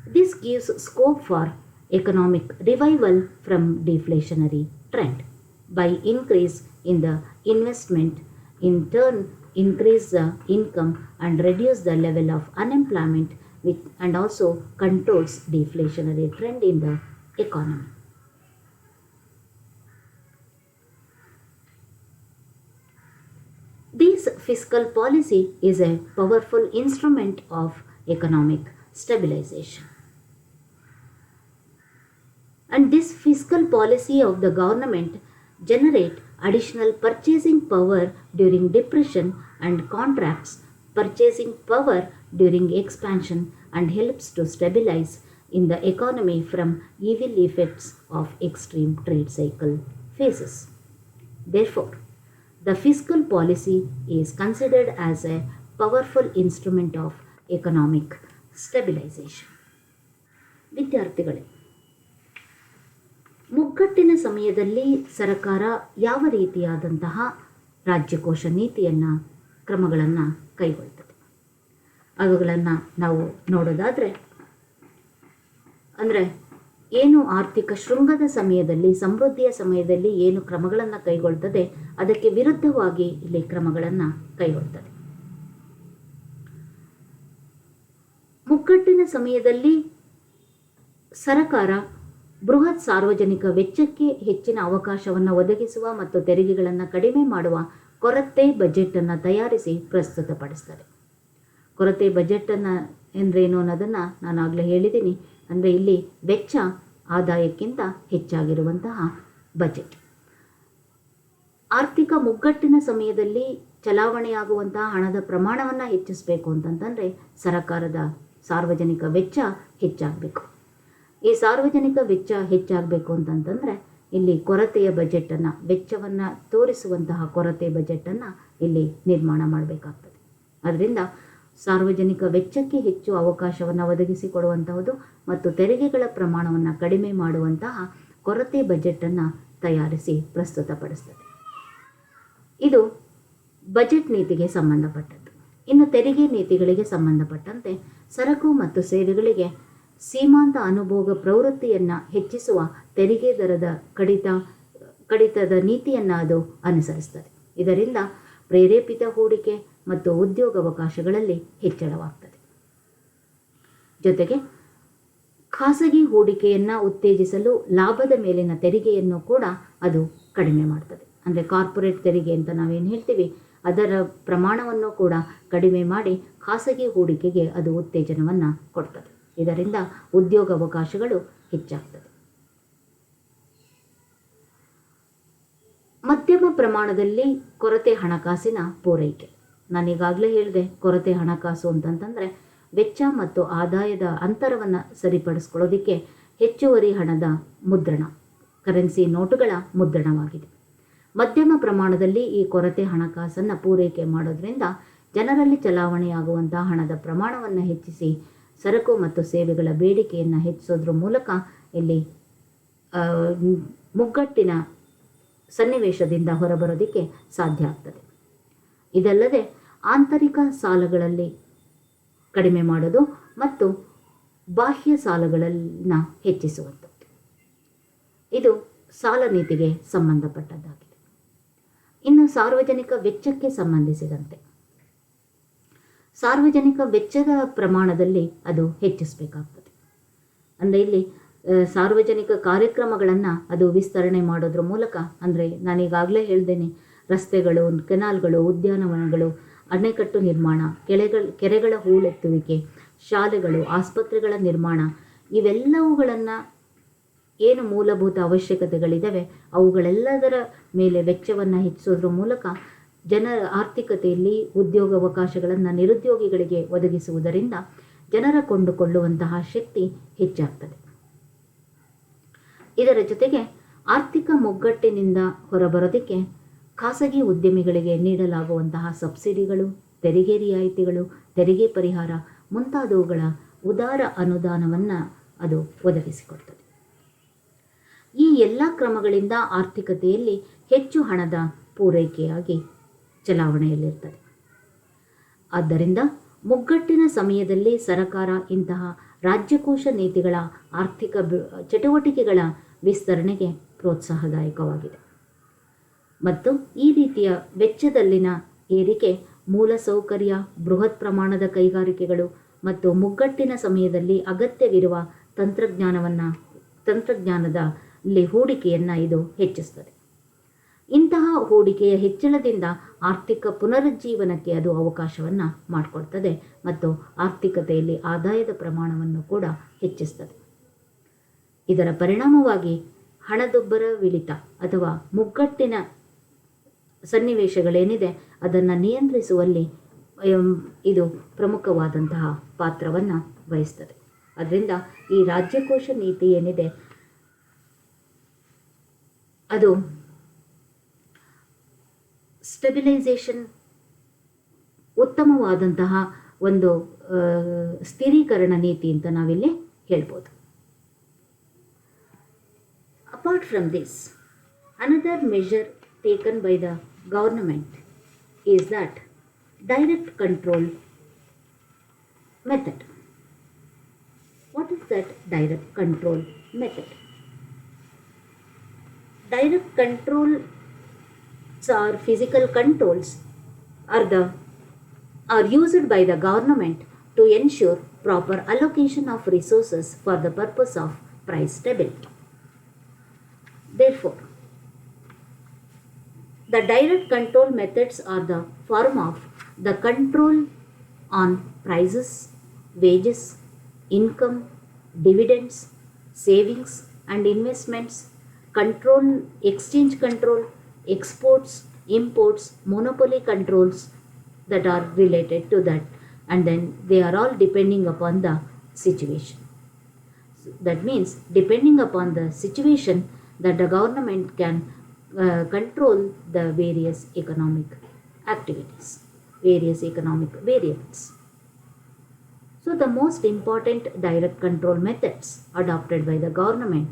This gives scope for economic revival from deflationary trend by increase in the investment, in turn increase the income and reduce the level of unemployment, which and also controls deflationary trend in the economy. This fiscal policy is a powerful instrument of economic stabilization. And this fiscal policy of the government generate additional purchasing power during depression and contracts purchasing power during expansion and helps to stabilize in the economy from evil effects of extreme trade cycle phases. Therefore, the fiscal policy is considered as a powerful instrument of economic stabilization. ವಿದ್ಯಾರ್ಥಿಗಳೇ, ಮುಗ್ಗಟ್ಟಿನ ಸಮಯದಲ್ಲಿ ಸರ್ಕಾರ ಯಾವ ರೀತಿಯಾದಂತಹ ರಾಜ್ಯಕೋಶ ನೀತಿಯನ್ನು ಕ್ರಮಗಳನ್ನು ಕೈಗೊಳ್ತದೆ ಅವುಗಳನ್ನು ನಾವು ನೋಡೋದಾದರೆ, ಅಂದರೆ ಏನು ಆರ್ಥಿಕ ಶೃಂಗದ ಸಮಯದಲ್ಲಿ, ಸಮೃದ್ಧಿಯ ಸಮಯದಲ್ಲಿ ಏನು ಕ್ರಮಗಳನ್ನು ಕೈಗೊಳ್ತದೆ ಅದಕ್ಕೆ ವಿರುದ್ಧವಾಗಿ ಇಲ್ಲಿ ಕ್ರಮಗಳನ್ನು ಕೈಗೊಳ್ತದೆ. ಮುಗ್ಗಟ್ಟಿನ ಸಮಯದಲ್ಲಿ ಸರ್ಕಾರ ಬೃಹತ್ ಸಾರ್ವಜನಿಕ ವೆಚ್ಚಕ್ಕೆ ಹೆಚ್ಚಿನ ಅವಕಾಶವನ್ನು ಒದಗಿಸುವ ಮತ್ತು ತೆರಿಗೆಗಳನ್ನು ಕಡಿಮೆ ಮಾಡುವ ಕೊರತೆ ಬಜೆಟನ್ನು ತಯಾರಿಸಿ ಪ್ರಸ್ತುತಪಡಿಸ್ತದೆ. ಕೊರತೆ ಬಜೆಟನ್ನು ಎಂದ್ರೇನು ಅನ್ನೋದನ್ನು ನಾನು ಆಗಲೇ ಹೇಳಿದ್ದೀನಿ. ಅಂದರೆ ಇಲ್ಲಿ ವೆಚ್ಚ ಆದಾಯಕ್ಕಿಂತ ಹೆಚ್ಚಾಗಿರುವಂತಹ ಬಜೆಟ್. ಆರ್ಥಿಕ ಮುಗ್ಗಟ್ಟಿನ ಸಮಯದಲ್ಲಿ ಚಲಾವಣೆಯಾಗುವಂತಹ ಹಣದ ಪ್ರಮಾಣವನ್ನು ಹೆಚ್ಚಿಸಬೇಕು ಅಂತಂತಂದರೆ ಸರ್ಕಾರದ ಸಾರ್ವಜನಿಕ ವೆಚ್ಚ ಹೆಚ್ಚಾಗಬೇಕು. ಈ ಸಾರ್ವಜನಿಕ ವೆಚ್ಚ ಹೆಚ್ಚಾಗಬೇಕು ಅಂತಂತಂದರೆ ಇಲ್ಲಿ ಕೊರತೆಯ ಬಜೆಟನ್ನು, ವೆಚ್ಚವನ್ನು ತೋರಿಸುವಂತಹ ಕೊರತೆ ಬಜೆಟನ್ನು ಇಲ್ಲಿ ನಿರ್ಮಾಣ ಮಾಡಬೇಕಾಗ್ತದೆ. ಅದರಿಂದ ಸಾರ್ವಜನಿಕ ವೆಚ್ಚಕ್ಕೆ ಹೆಚ್ಚು ಅವಕಾಶವನ್ನು ಒದಗಿಸಿಕೊಡುವಂತಹದ್ದು ಮತ್ತು ತೆರಿಗೆಗಳ ಪ್ರಮಾಣವನ್ನು ಕಡಿಮೆ ಮಾಡುವಂತಹ ಕೊರತೆ ಬಜೆಟನ್ನು ತಯಾರಿಸಿ ಪ್ರಸ್ತುತಪಡಿಸ್ತದೆ. ಇದು ಬಜೆಟ್ ನೀತಿಗೆ ಸಂಬಂಧಪಟ್ಟದ್ದು. ಇನ್ನು ತೆರಿಗೆ ನೀತಿಗಳಿಗೆ ಸಂಬಂಧಪಟ್ಟಂತೆ ಸರಕು ಮತ್ತು ಸೇವೆಗಳಿಗೆ ಸೀಮಾಂತ ಅನುಭೋಗ ಪ್ರವೃತ್ತಿಯನ್ನು ಹೆಚ್ಚಿಸುವ ತೆರಿಗೆ ದರದ ಕಡಿತದ ನೀತಿಯನ್ನು ಅದು ಅನುಸರಿಸ್ತದೆ. ಇದರಿಂದ ಪ್ರೇರೇಪಿತ ಹೂಡಿಕೆ ಮತ್ತು ಉದ್ಯೋಗಾವಕಾಶಗಳಲ್ಲಿ ಹೆಚ್ಚಳವಾಗ್ತದೆ. ಜೊತೆಗೆ ಖಾಸಗಿ ಹೂಡಿಕೆಯನ್ನು ಉತ್ತೇಜಿಸಲು ಲಾಭದ ಮೇಲಿನ ತೆರಿಗೆಯನ್ನು ಕೂಡ ಅದು ಕಡಿಮೆ ಮಾಡ್ತದೆ. ಅಂದರೆ ಕಾರ್ಪೊರೇಟ್ ತೆರಿಗೆ ಅಂತ ನಾವೇನು ಹೇಳ್ತೀವಿ, ಅದರ ಪ್ರಮಾಣವನ್ನು ಕೂಡ ಕಡಿಮೆ ಮಾಡಿ ಖಾಸಗಿ ಹೂಡಿಕೆಗೆ ಅದು ಉತ್ತೇಜನವನ್ನು ಕೊಡ್ತದೆ. ಇದರಿಂದ ಉದ್ಯೋಗಾವಕಾಶಗಳು ಹೆಚ್ಚಾಗ್ತದೆ. ಮಧ್ಯಮ ಪ್ರಮಾಣದಲ್ಲಿ ಕೊರತೆ ಹಣಕಾಸಿನ ಪೂರೈಕೆ. ನಾನೀಗಾಗಲೇ ಹೇಳಿದೆ, ಕೊರತೆ ಹಣಕಾಸು ಅಂತಂತಂದರೆ ವೆಚ್ಚ ಮತ್ತು ಆದಾಯದ ಅಂತರವನ್ನು ಸರಿಪಡಿಸ್ಕೊಳ್ಳೋದಕ್ಕೆ ಹೆಚ್ಚುವರಿ ಹಣದ ಮುದ್ರಣ, ಕರೆನ್ಸಿ ನೋಟುಗಳ ಮುದ್ರಣವಾಗಿದೆ. ಮಧ್ಯಮ ಪ್ರಮಾಣದಲ್ಲಿ ಈ ಕೊರತೆ ಹಣಕಾಸನ್ನು ಪೂರೈಕೆ ಮಾಡೋದ್ರಿಂದ ಜನರಲ್ಲಿ ಚಲಾವಣೆಯಾಗುವಂತಹ ಹಣದ ಪ್ರಮಾಣವನ್ನು ಹೆಚ್ಚಿಸಿ ಸರಕು ಮತ್ತು ಸೇವೆಗಳ ಬೇಡಿಕೆಯನ್ನು ಹೆಚ್ಚಿಸೋದ್ರ ಮೂಲಕ ಇಲ್ಲಿ ಮುಗ್ಗಟ್ಟಿನ ಸನ್ನಿವೇಶದಿಂದ ಹೊರಬರೋದಕ್ಕೆ ಸಾಧ್ಯ ಆಗ್ತದೆ. ಇದಲ್ಲದೆ ಆಂತರಿಕ ಸಾಲಗಳಲ್ಲಿ ಕಡಿಮೆ ಮಾಡೋದು ಮತ್ತು ಬಾಹ್ಯ ಸಾಲಗಳನ್ನು ಹೆಚ್ಚಿಸುವಂಥದ್ದು. ಇದು ಸಾಲ ನೀತಿಗೆ ಸಂಬಂಧಪಟ್ಟದ್ದಾಗಿದೆ. ಇನ್ನು ಸಾರ್ವಜನಿಕ ವೆಚ್ಚಕ್ಕೆ ಸಂಬಂಧಿಸಿದಂತೆ ಸಾರ್ವಜನಿಕ ವೆಚ್ಚದ ಪ್ರಮಾಣದಲ್ಲಿ ಅದು ಹೆಚ್ಚಿಸಬೇಕಾಗ್ತದೆ. ಅಂದರೆ ಇಲ್ಲಿ ಸಾರ್ವಜನಿಕ ಕಾರ್ಯಕ್ರಮಗಳನ್ನು ಅದು ವಿಸ್ತರಣೆ ಮಾಡೋದ್ರ ಮೂಲಕ, ಅಂದರೆ ನಾನೀಗಾಗಲೇ ಹೇಳ್ದೇನೆ, ರಸ್ತೆಗಳು, ಕೆನಾಲ್ಗಳು, ಉದ್ಯಾನವನಗಳು, ಅಣೆಕಟ್ಟು ನಿರ್ಮಾಣ, ಕೆರೆಗಳ ಹೂಳೆತ್ತುವಿಕೆ, ಶಾಲೆಗಳು, ಆಸ್ಪತ್ರೆಗಳ ನಿರ್ಮಾಣ, ಇವೆಲ್ಲವುಗಳನ್ನು ಏನು ಮೂಲಭೂತ ಅವಶ್ಯಕತೆಗಳಿದ್ದಾವೆ ಅವುಗಳೆಲ್ಲದರ ಮೇಲೆ ವೆಚ್ಚವನ್ನು ಹೆಚ್ಚಿಸೋದ್ರ ಮೂಲಕ ಜನರ ಆರ್ಥಿಕತೆಯಲ್ಲಿ ಉದ್ಯೋಗಾವಕಾಶಗಳನ್ನು ನಿರುದ್ಯೋಗಿಗಳಿಗೆ ಒದಗಿಸುವುದರಿಂದ ಜನರ ಕೊಂಡುಕೊಳ್ಳುವಂತಹ ಶಕ್ತಿ ಹೆಚ್ಚಾಗ್ತದೆ. ಇದರ ಜೊತೆಗೆ ಆರ್ಥಿಕ ಮುಗ್ಗಟ್ಟಿನಿಂದ ಹೊರಬರೋದಕ್ಕೆ ಖಾಸಗಿ ಉದ್ಯಮಿಗಳಿಗೆ ನೀಡಲಾಗುವಂತಹ ಸಬ್ಸಿಡಿಗಳು, ತೆರಿಗೆ ರಿಯಾಯಿತಿಗಳು, ತೆರಿಗೆ ಪರಿಹಾರ ಮುಂತಾದವುಗಳ ಉದಾರ ಅನುದಾನವನ್ನು ಅದು ಒದಗಿಸಿಕೊಡ್ತದೆ. ಈ ಎಲ್ಲ ಕ್ರಮಗಳಿಂದ ಆರ್ಥಿಕತೆಯಲ್ಲಿ ಹೆಚ್ಚು ಹಣದ ಪೂರೈಕೆಯಾಗಿ ಚಲಾವಣೆಯಲ್ಲಿರ್ತದೆ. ಆದ್ದರಿಂದ ಮುಗ್ಗಟ್ಟಿನ ಸಮಯದಲ್ಲಿ ಸರ್ಕಾರ ಇಂತಹ ರಾಜ್ಯಕೋಶ ನೀತಿಗಳ ಆರ್ಥಿಕ ಚಟುವಟಿಕೆಗಳ ವಿಸ್ತರಣೆಗೆ ಪ್ರೋತ್ಸಾಹದಾಯಕವಾಗಿದೆ. ಮತ್ತು ಈ ರೀತಿಯ ವೆಚ್ಚದಲ್ಲಿನ ಏರಿಕೆ ಮೂಲಸೌಕರ್ಯ, ಬೃಹತ್ ಪ್ರಮಾಣದ ಕೈಗಾರಿಕೆಗಳು ಮತ್ತು ಮುಗ್ಗಟ್ಟಿನ ಸಮಯದಲ್ಲಿ ಅಗತ್ಯವಿರುವ ತಂತ್ರಜ್ಞಾನದಲ್ಲಿ ಹೂಡಿಕೆಯನ್ನು ಇದು ಹೆಚ್ಚಿಸ್ತದೆ. ಇಂತಹ ಹೂಡಿಕೆಯ ಹೆಚ್ಚಳದಿಂದ ಆರ್ಥಿಕ ಪುನರುಜ್ಜೀವನಕ್ಕೆ ಅದು ಅವಕಾಶವನ್ನು ಮಾಡಿಕೊಡ್ತದೆ ಮತ್ತು ಆರ್ಥಿಕತೆಯಲ್ಲಿ ಆದಾಯದ ಪ್ರಮಾಣವನ್ನು ಕೂಡ ಹೆಚ್ಚಿಸ್ತದೆ. ಇದರ ಪರಿಣಾಮವಾಗಿ ಹಣದುಬ್ಬರವಿಳಿತ ಅಥವಾ ಮುಗ್ಗಟ್ಟಿನ ಸನ್ನಿವೇಶಗಳೇನಿದೆ ಅದನ್ನು ನಿಯಂತ್ರಿಸುವಲ್ಲಿ ಇದು ಪ್ರಮುಖವಾದಂತಹ ಪಾತ್ರವನ್ನು ವಹಿಸ್ತದೆ. ಅದರಿಂದ ಈ ರಾಜ್ಯಕೋಶ ನೀತಿ ಏನಿದೆ ಅದು ಸ್ಟೆಬಿಲೈಸೇಷನ್ ಉತ್ತಮವಾದಂತಹ ಒಂದು ಸ್ಥಿರೀಕರಣ ನೀತಿ ಅಂತ ನಾವಿಲ್ಲಿ ಹೇಳ್ಬೋದು. Apart from this, another measure taken by the government is that direct control method. What is that direct control method? Direct control or physical controls are used by the government to ensure proper allocation of resources for the purpose of price stability. Therefore, the direct control methods are the form of the control on prices, wages, income, dividends, savings and investments, control, exchange control, exports, imports, monopoly controls that are related to that, and then they are all depending upon the situation. That means depending upon the situation that the government can control the various economic activities, various economic variables. So the most important direct control methods adopted by the government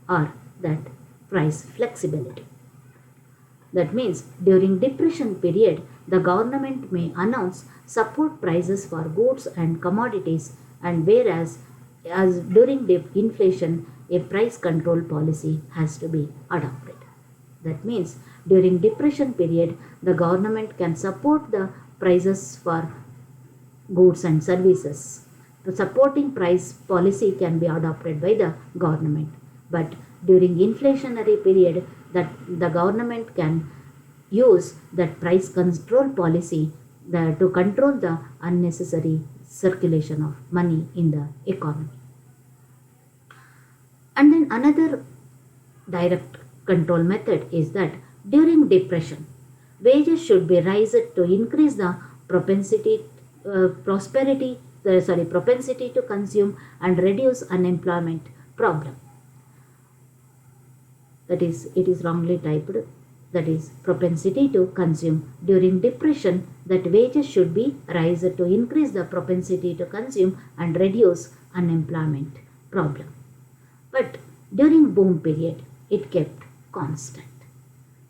are that price flexibility. That means during depression period, the government may announce support prices for goods and commodities, and whereas as during inflation, a price control policy has to be adopted. That means during depression period, the government can support the prices for goods and services. The supporting price policy can be adopted by the government. But during inflationary period, that the government can use that price control policy to control the unnecessary circulation of money in the economy. And then another direct control method is that during depression, wages should be raised to increase the propensity to consume and reduce unemployment problem. That is, it is wrongly typed. That is, propensity to consume. During depression, that wages should be raised to increase the propensity to consume and reduce unemployment problem. But during boom period, it kept constant.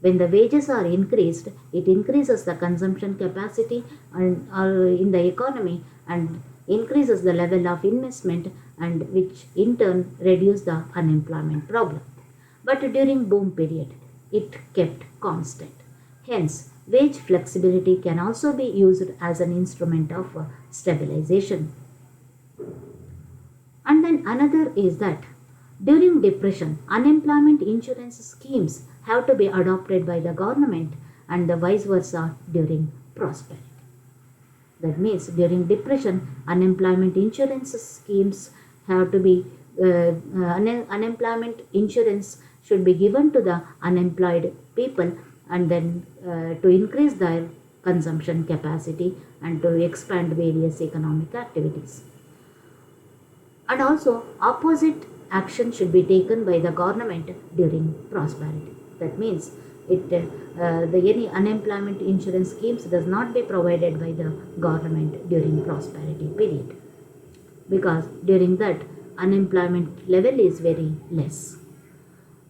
When the wages are increased, it increases the consumption capacity in the economy and increases the level of investment, and which in turn reduce the unemployment problem. But during boom period, it kept constant. Hence, wage flexibility can also be used as an instrument of stabilization. And then another is that during depression, unemployment insurance schemes have to be adopted by the government, and the vice versa during prosperity. That means during depression, unemployment insurance schemes have to be unemployment insurance should be given to the unemployed people, and then to increase their consumption capacity and to expand various economic activities. And also opposite action should be taken by the government during prosperity. That means any unemployment insurance schemes does not be provided by the government during prosperity period, because during that unemployment level is very less.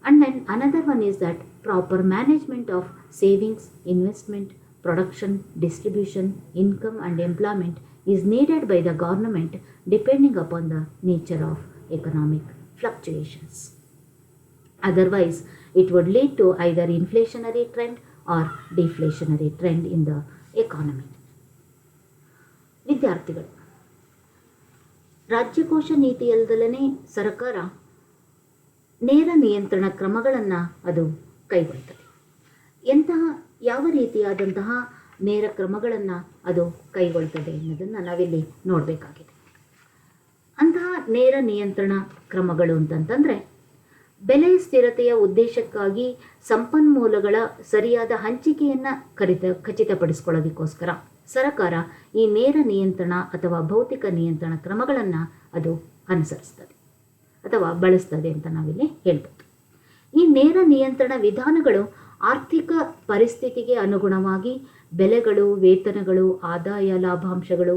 And then another one is that proper management of savings, investment, production, distribution, income and employment is needed by the government depending upon the nature of economic fluctuations. Otherwise, it would lead to either inflationary trend or deflationary trend in the economy. ವಿದ್ಯಾರ್ಥಿಗಳು, ರಾಜ್ಯಕೋಶ ನೀತಿಯಲ್ಲದಲೇ ಸರ್ಕಾರ ನೇರ ನಿಯಂತ್ರಣ ಕ್ರಮಗಳನ್ನು ಅದು ಕೈಗೊಳ್ತದೆ. ಯಾವ ರೀತಿಯಾದಂತಹ ನೇರ ಕ್ರಮಗಳನ್ನು ಅದು ಕೈಗೊಳ್ತದೆ ಅನ್ನೋದನ್ನು ನಾವಿಲ್ಲಿ ನೋಡಬೇಕಾಗಿದೆ. ಅಂತಹ ನೇರ ನಿಯಂತ್ರಣ ಕ್ರಮಗಳು ಅಂತಂತಂದರೆ, ಬೆಲೆ ಸ್ಥಿರತೆಯ ಉದ್ದೇಶಕ್ಕಾಗಿ ಸಂಪನ್ಮೂಲಗಳ ಸರಿಯಾದ ಹಂಚಿಕೆಯನ್ನು ಖಚಿತಪಡಿಸಿಕೊಳ್ಳೋದಕ್ಕೋಸ್ಕರ ಸರ್ಕಾರ ಈ ನೇರ ನಿಯಂತ್ರಣ ಅಥವಾ ಭೌತಿಕ ನಿಯಂತ್ರಣ ಕ್ರಮಗಳನ್ನು ಅದು ಅನುಸರಿಸ್ತದೆ ಅಥವಾ ಬಳಸ್ತದೆ ಅಂತ ನಾವಿಲ್ಲಿ ಹೇಳ್ಬೋದು. ಈ ನೇರ ನಿಯಂತ್ರಣ ವಿಧಾನಗಳು ಆರ್ಥಿಕ ಪರಿಸ್ಥಿತಿಗೆ ಅನುಗುಣವಾಗಿ ಬೆಲೆಗಳು, ವೇತನಗಳು, ಆದಾಯ, ಲಾಭಾಂಶಗಳು,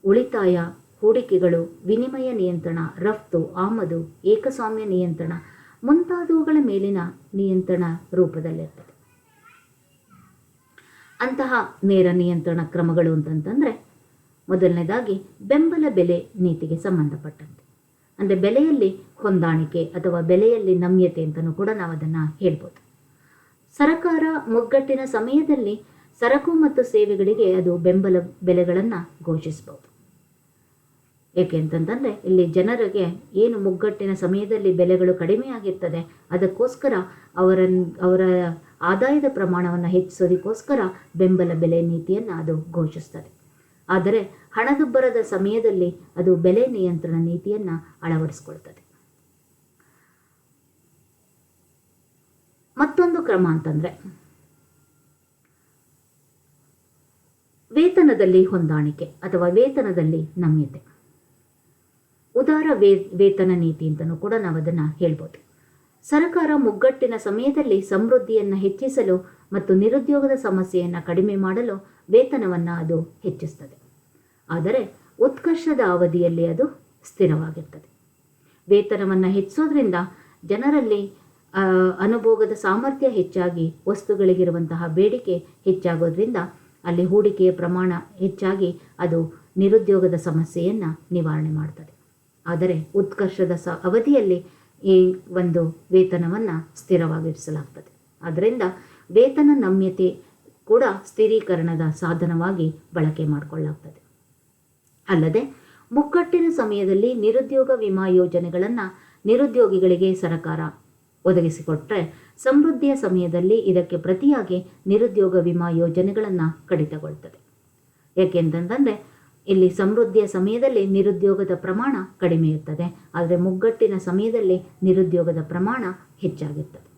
ಉಳಿತಾಯ, ಹೂಡಿಕೆಗಳು, ವಿನಿಮಯ ನಿಯಂತ್ರಣ, ರಫ್ತು, ಆಮದು, ಏಕಸ್ವಾಮ್ಯ ನಿಯಂತ್ರಣ ಮುಂತಾದವುಗಳ ಮೇಲಿನ ನಿಯಂತ್ರಣ ರೂಪದಲ್ಲಿರ್ತದೆ. ಅಂತಹ ನೇರ ನಿಯಂತ್ರಣ ಕ್ರಮಗಳು ಅಂತಂತಂದರೆ, ಮೊದಲನೇದಾಗಿ ಬೆಂಬಲ ಬೆಲೆ ನೀತಿಗೆ ಸಂಬಂಧಪಟ್ಟಂತೆ, ಅಂದರೆ ಬೆಲೆಯಲ್ಲಿ ಹೊಂದಾಣಿಕೆ ಅಥವಾ ಬೆಲೆಯಲ್ಲಿ ನಮ್ಯತೆ ಅಂತಲೂ ಕೂಡ ನಾವು ಅದನ್ನು ಹೇಳ್ಬೋದು. ಸರ್ಕಾರ ಮುಗ್ಗಟ್ಟಿನ ಸಮಯದಲ್ಲಿ ಸರಕು ಮತ್ತು ಸೇವೆಗಳಿಗೆ ಅದು ಬೆಂಬಲ ಬೆಲೆಗಳನ್ನು ಘೋಷಿಸಬಹುದು. ಏಕೆಂತಂದರೆ ಇಲ್ಲಿ ಜನರಿಗೆ ಏನು ಮುಗ್ಗಟ್ಟಿನ ಸಮಯದಲ್ಲಿ ಬೆಲೆಗಳು ಕಡಿಮೆಯಾಗಿರ್ತದೆ, ಅದಕ್ಕೋಸ್ಕರ ಅವರ ಆದಾಯದ ಪ್ರಮಾಣವನ್ನು ಹೆಚ್ಚಿಸೋದಕ್ಕೋಸ್ಕರ ಬೆಂಬಲ ಬೆಲೆ ನೀತಿಯನ್ನು ಅದು ಘೋಷಿಸ್ತದೆ. ಆದರೆ ಹಣದುಬ್ಬರದ ಸಮಯದಲ್ಲಿ ಅದು ಬೆಲೆ ನಿಯಂತ್ರಣ ನೀತಿಯನ್ನು ಅಳವಡಿಸ್ಕೊಳ್ತದೆ. ಮತ್ತೊಂದು ಕ್ರಮ ಅಂತಂದರೆ ವೇತನದಲ್ಲಿ ಹೊಂದಾಣಿಕೆ ಅಥವಾ ವೇತನದಲ್ಲಿ ನಮ್ಯತೆ, ಉದಾರ ವೇತನ ನೀತಿ ಅಂತಲೂ ಕೂಡ ನಾವು ಅದನ್ನು ಹೇಳ್ಬೋದು. ಸರ್ಕಾರ ಮುಗ್ಗಟ್ಟಿನ ಸಮಯದಲ್ಲಿ ಸಮೃದ್ಧಿಯನ್ನು ಹೆಚ್ಚಿಸಲು ಮತ್ತು ನಿರುದ್ಯೋಗದ ಸಮಸ್ಯೆಯನ್ನು ಕಡಿಮೆ ಮಾಡಲು ವೇತನವನ್ನು ಅದು ಹೆಚ್ಚಿಸ್ತದೆ. ಆದರೆ ಉತ್ಕರ್ಷದ ಅವಧಿಯಲ್ಲಿ ಅದು ಸ್ಥಿರವಾಗಿರ್ತದೆ. ವೇತನವನ್ನು ಹೆಚ್ಚಿಸೋದ್ರಿಂದ ಜನರಲ್ಲಿ ಅನುಭೋಗದ ಸಾಮರ್ಥ್ಯ ಹೆಚ್ಚಾಗಿ ವಸ್ತುಗಳಿಗಿರುವಂತಹ ಬೇಡಿಕೆ ಹೆಚ್ಚಾಗೋದ್ರಿಂದ ಅಲ್ಲಿ ಹೂಡಿಕೆಯ ಪ್ರಮಾಣ ಹೆಚ್ಚಾಗಿ ಅದು ನಿರುದ್ಯೋಗದ ಸಮಸ್ಯೆಯನ್ನು ನಿವಾರಣೆ ಮಾಡ್ತದೆ. ಆದರೆ ಉತ್ಕರ್ಷದ ಅವಧಿಯಲ್ಲಿ ಈ ಒಂದು ವೇತನವನ್ನು ಸ್ಥಿರವಾಗಿರಿಸಲಾಗ್ತದೆ. ಆದ್ದರಿಂದ ವೇತನ ನಮ್ಯತೆ ಕೂಡ ಸ್ಥಿರೀಕರಣದ ಸಾಧನವಾಗಿ ಬಳಕೆ ಮಾಡಿಕೊಳ್ಳಲಾಗ್ತದೆ. ಅಲ್ಲದೆ ಮುಗ್ಗಟ್ಟಿನ ಸಮಯದಲ್ಲಿ ನಿರುದ್ಯೋಗ ವಿಮಾ ಯೋಜನೆಗಳನ್ನು ನಿರುದ್ಯೋಗಿಗಳಿಗೆ ಸರ್ಕಾರ ಒದಗಿಸಿಕೊಟ್ಟರೆ, ಸಮೃದ್ಧಿಯ ಸಮಯದಲ್ಲಿ ಇದಕ್ಕೆ ಪ್ರತಿಯಾಗಿ ನಿರುದ್ಯೋಗ ವಿಮಾ ಯೋಜನೆಗಳನ್ನು ಕಡಿತಗೊಳ್ತದೆ. ಏಕೆಂತಂದರೆ ಇಲ್ಲಿ ಸಮೃದ್ಧಿಯ ಸಮಯದಲ್ಲಿ ನಿರುದ್ಯೋಗದ ಪ್ರಮಾಣ ಕಡಿಮೆ ಇರ್ತದೆ, ಆದರೆ ಮುಗ್ಗಟ್ಟಿನ ಸಮಯದಲ್ಲಿ ನಿರುದ್ಯೋಗದ ಪ್ರಮಾಣ ಹೆಚ್ಚಾಗಿರ್ತದೆ.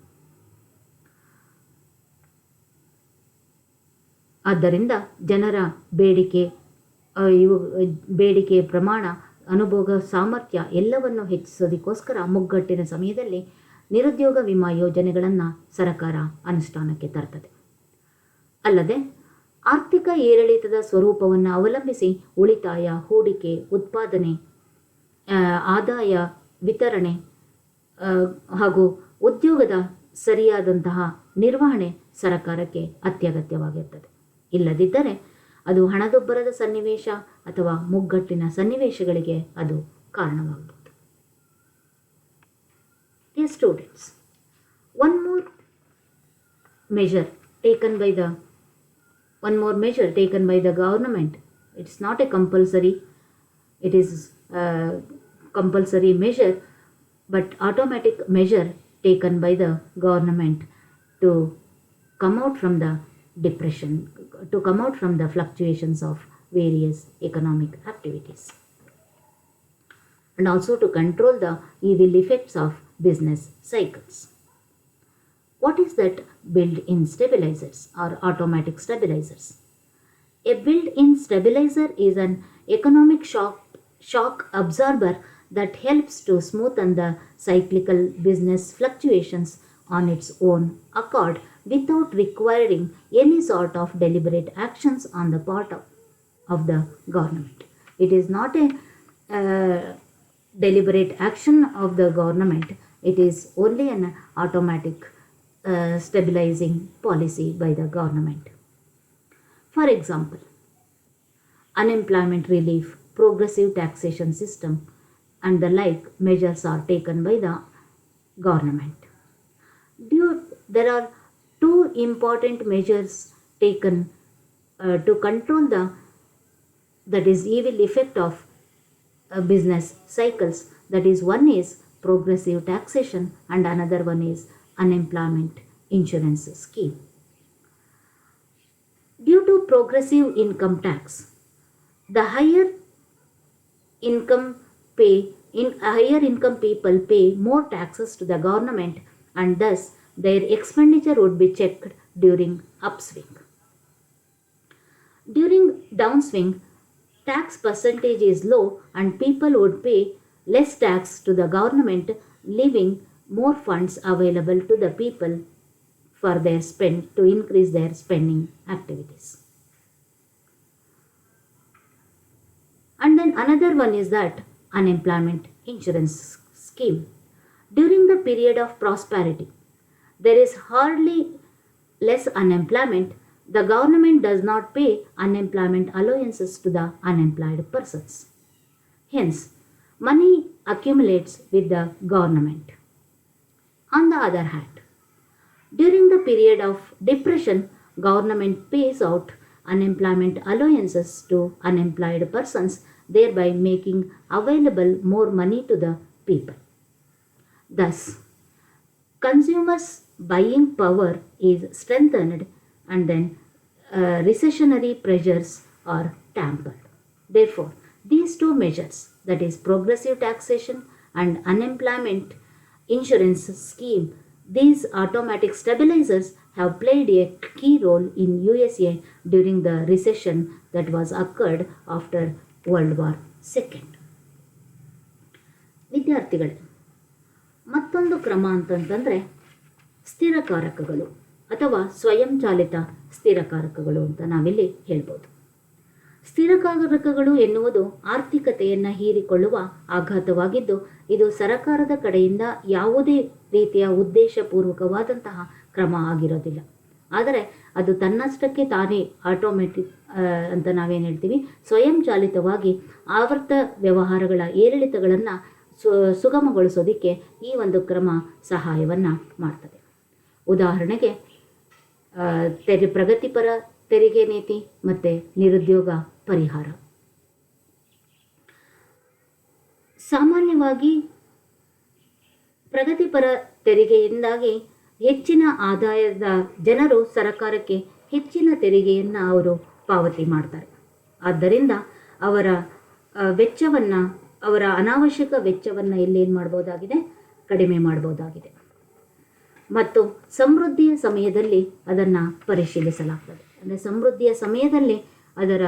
ಆದ್ದರಿಂದ ಜನರ ಬೇಡಿಕೆಯ ಪ್ರಮಾಣ, ಅನುಭೋಗ ಸಾಮರ್ಥ್ಯ ಎಲ್ಲವನ್ನು ಹೆಚ್ಚಿಸೋದಕ್ಕೋಸ್ಕರ ಮುಗ್ಗಟ್ಟಿನ ಸಮಯದಲ್ಲಿ ನಿರುದ್ಯೋಗ ವಿಮಾ ಯೋಜನೆಗಳನ್ನು ಸರ್ಕಾರ ಅನುಷ್ಠಾನಕ್ಕೆ ತರ್ತದೆ. ಅಲ್ಲದೆ ಆರ್ಥಿಕ ಏರಿಳಿತದ ಸ್ವರೂಪವನ್ನು ಅವಲಂಬಿಸಿ ಉಳಿತಾಯ, ಹೂಡಿಕೆ, ಉತ್ಪಾದನೆ, ಆದಾಯ ವಿತರಣೆ ಹಾಗೂ ಉದ್ಯೋಗದ ಸರಿಯಾದಂತಹ ನಿರ್ವಹಣೆ ಸರ್ಕಾರಕ್ಕೆ ಅತ್ಯಗತ್ಯವಾಗಿರ್ತದೆ. ಇಲ್ಲದಿದ್ದರೆ ಅದು ಹಣದುಬ್ಬರದ ಸನ್ನಿವೇಶ ಅಥವಾ ಮುಗ್ಗಟ್ಟಿನ ಸನ್ನಿವೇಶಗಳಿಗೆ ಅದು ಕಾರಣವಾಗಬಹುದು. Dear students, one more measure taken by the government. It's not a compulsory, it is a compulsory measure, but automatic measure taken by the government to come out from the depression, to come out from the fluctuations of various economic activities, and also to control the evil effects of business cycles. What is that built-in stabilizers or automatic stabilizers? A built-in stabilizer is an economic shock absorber that helps to smoothen the cyclical business fluctuations on its own accord without requiring any sort of deliberate actions on the part of the government. It is not a deliberate action of the government. It is only an automatic stabilizing policy by the government. For example, unemployment relief, progressive taxation system, and the like measures are taken by the government. There are two important measures taken to control that is evil effect of business cycles. That is, one is progressive taxation and another one is unemployment insurance scheme. Due to progressive income tax, the higher income people pay more taxes to the government, and thus their expenditure would be checked during upswing. During downswing, tax percentage is low and people would pay less tax to the government, leaving more funds available to the people for their spend to increase their spending activities. And then another one is that unemployment insurance scheme. During the period of prosperity, there is hardly less unemployment. The government does not pay unemployment allowances to the unemployed persons. Hence, money accumulates with the government. On the other hand, during the period of depression, government pays out unemployment allowances to unemployed persons, thereby making available more money to the people. Thus, consumers' buying power is strengthened and then recessionary pressures are tempered. Therefore, these two measures, that is progressive taxation and unemployment insurance scheme, these automatic stabilizers have played a key role in USA during the recession that was occurred after World War II. ವಿದ್ಯಾರ್ಥಿಗಳೇ, ಮತ್ತೊಂದು ಕ್ರಮ ಅಂತಂತಂದರೆ ಸ್ಥಿರಕಾರಕಗಳು ಅಥವಾ ಸ್ವಯಂಚಾಲಿತ ಸ್ಥಿರಕಾರಕಗಳು ಅಂತ ನಾವಿಲ್ಲಿ ಹೇಳ್ಬೋದು. ಸ್ಥಿರಕಾರಕಗಳು ಎನ್ನುವುದು ಆರ್ಥಿಕತೆಯನ್ನು ಹೀರಿಕೊಳ್ಳುವ ಆಘಾತವಾಗಿದ್ದು, ಇದು ಸರಕಾರದ ಕಡೆಯಿಂದ ಯಾವುದೇ ರೀತಿಯ ಉದ್ದೇಶಪೂರ್ವಕವಾದಂತಹ ಕ್ರಮ ಆಗಿರೋದಿಲ್ಲ. ಆದರೆ ಅದು ತನ್ನಷ್ಟಕ್ಕೆ ತಾನೇ ಆಟೋಮೆಟಿಕ್ ಅಂತ ನಾವೇನು ಹೇಳ್ತೀವಿ, ಸ್ವಯಂಚಾಲಿತವಾಗಿ ಆವರ್ತ ವ್ಯವಹಾರಗಳ ಏರಿಳಿತಗಳನ್ನು ಸುಗಮಗೊಳಿಸೋದಕ್ಕೆ ಈ ಒಂದು ಕ್ರಮ ಸಹಾಯವನ್ನು ಮಾಡ್ತದೆ. ಉದಾಹರಣೆಗೆ ಪ್ರಗತಿಪರ ತೆರಿಗೆ ನೀತಿ ಮತ್ತು ನಿರುದ್ಯೋಗ ಪರಿಹಾರ. ಸಾಮಾನ್ಯವಾಗಿ ಪ್ರಗತಿಪರ ತೆರಿಗೆಯಿಂದಾಗಿ ಹೆಚ್ಚಿನ ಆದಾಯದ ಜನರು ಸರಕಾರಕ್ಕೆ ಹೆಚ್ಚಿನ ತೆರಿಗೆಯನ್ನು ಅವರು ಪಾವತಿ ಮಾಡ್ತಾರೆ. ಆದ್ದರಿಂದ ಅವರ ವೆಚ್ಚವನ್ನು, ಅವರ ಅನಾವಶ್ಯಕ ವೆಚ್ಚವನ್ನು ಇಲ್ಲೇನು ಮಾಡ್ಬೋದಾಗಿದೆ, ಕಡಿಮೆ ಮಾಡ್ಬೋದಾಗಿದೆ. ಮತ್ತು ಸಮೃದ್ಧಿಯ ಸಮಯದಲ್ಲಿ ಅದನ್ನು ಪರಿಶೀಲಿಸಲಾಗ್ತದೆ. ಅಂದರೆ ಸಮೃದ್ಧಿಯ ಸಮಯದಲ್ಲಿ ಅದರ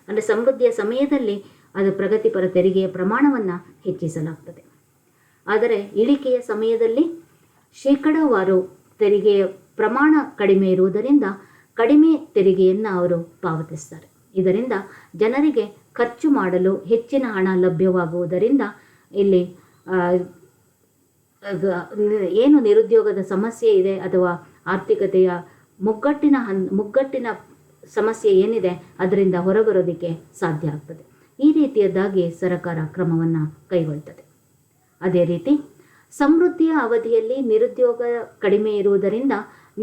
ಅಂದರೆ ಸಮೃದ್ಧಿಯ ಸಮಯದಲ್ಲಿ ಅದು ಪ್ರಗತಿಪರ ತೆರಿಗೆಯ ಪ್ರಮಾಣವನ್ನು ಹೆಚ್ಚಿಸಲಾಗ್ತದೆ. ಆದರೆ ಇಳಿಕೆಯ ಸಮಯದಲ್ಲಿ ಶೇಕಡಾವಾರು ತೆರಿಗೆಯ ಪ್ರಮಾಣ ಕಡಿಮೆ ಇರುವುದರಿಂದ ಕಡಿಮೆ ತೆರಿಗೆಯನ್ನು ಅವರು ಪಾವತಿಸ್ತಾರೆ. ಇದರಿಂದ ಜನರಿಗೆ ಖರ್ಚು ಮಾಡಲು ಹೆಚ್ಚಿನ ಹಣ ಲಭ್ಯವಾಗುವುದರಿಂದ ಇಲ್ಲಿ ಏನು ನಿರುದ್ಯೋಗದ ಸಮಸ್ಯೆ ಇದೆ ಅಥವಾ ಆರ್ಥಿಕತೆಯ ಮುಗ್ಗಟ್ಟಿನ ಸಮಸ್ಯೆ ಏನಿದೆ ಅದರಿಂದ ಹೊರಬರೋದಕ್ಕೆ ಸಾಧ್ಯ ಆಗ್ತದೆ. ಈ ರೀತಿಯದ್ದಾಗಿ ಸರ್ಕಾರ ಕ್ರಮವನ್ನು ಕೈಗೊಳ್ಳುತ್ತದೆ. ಅದೇ ರೀತಿ ಸಮೃದ್ಧಿಯ ಅವಧಿಯಲ್ಲಿ ನಿರುದ್ಯೋಗ ಕಡಿಮೆ ಇರುವುದರಿಂದ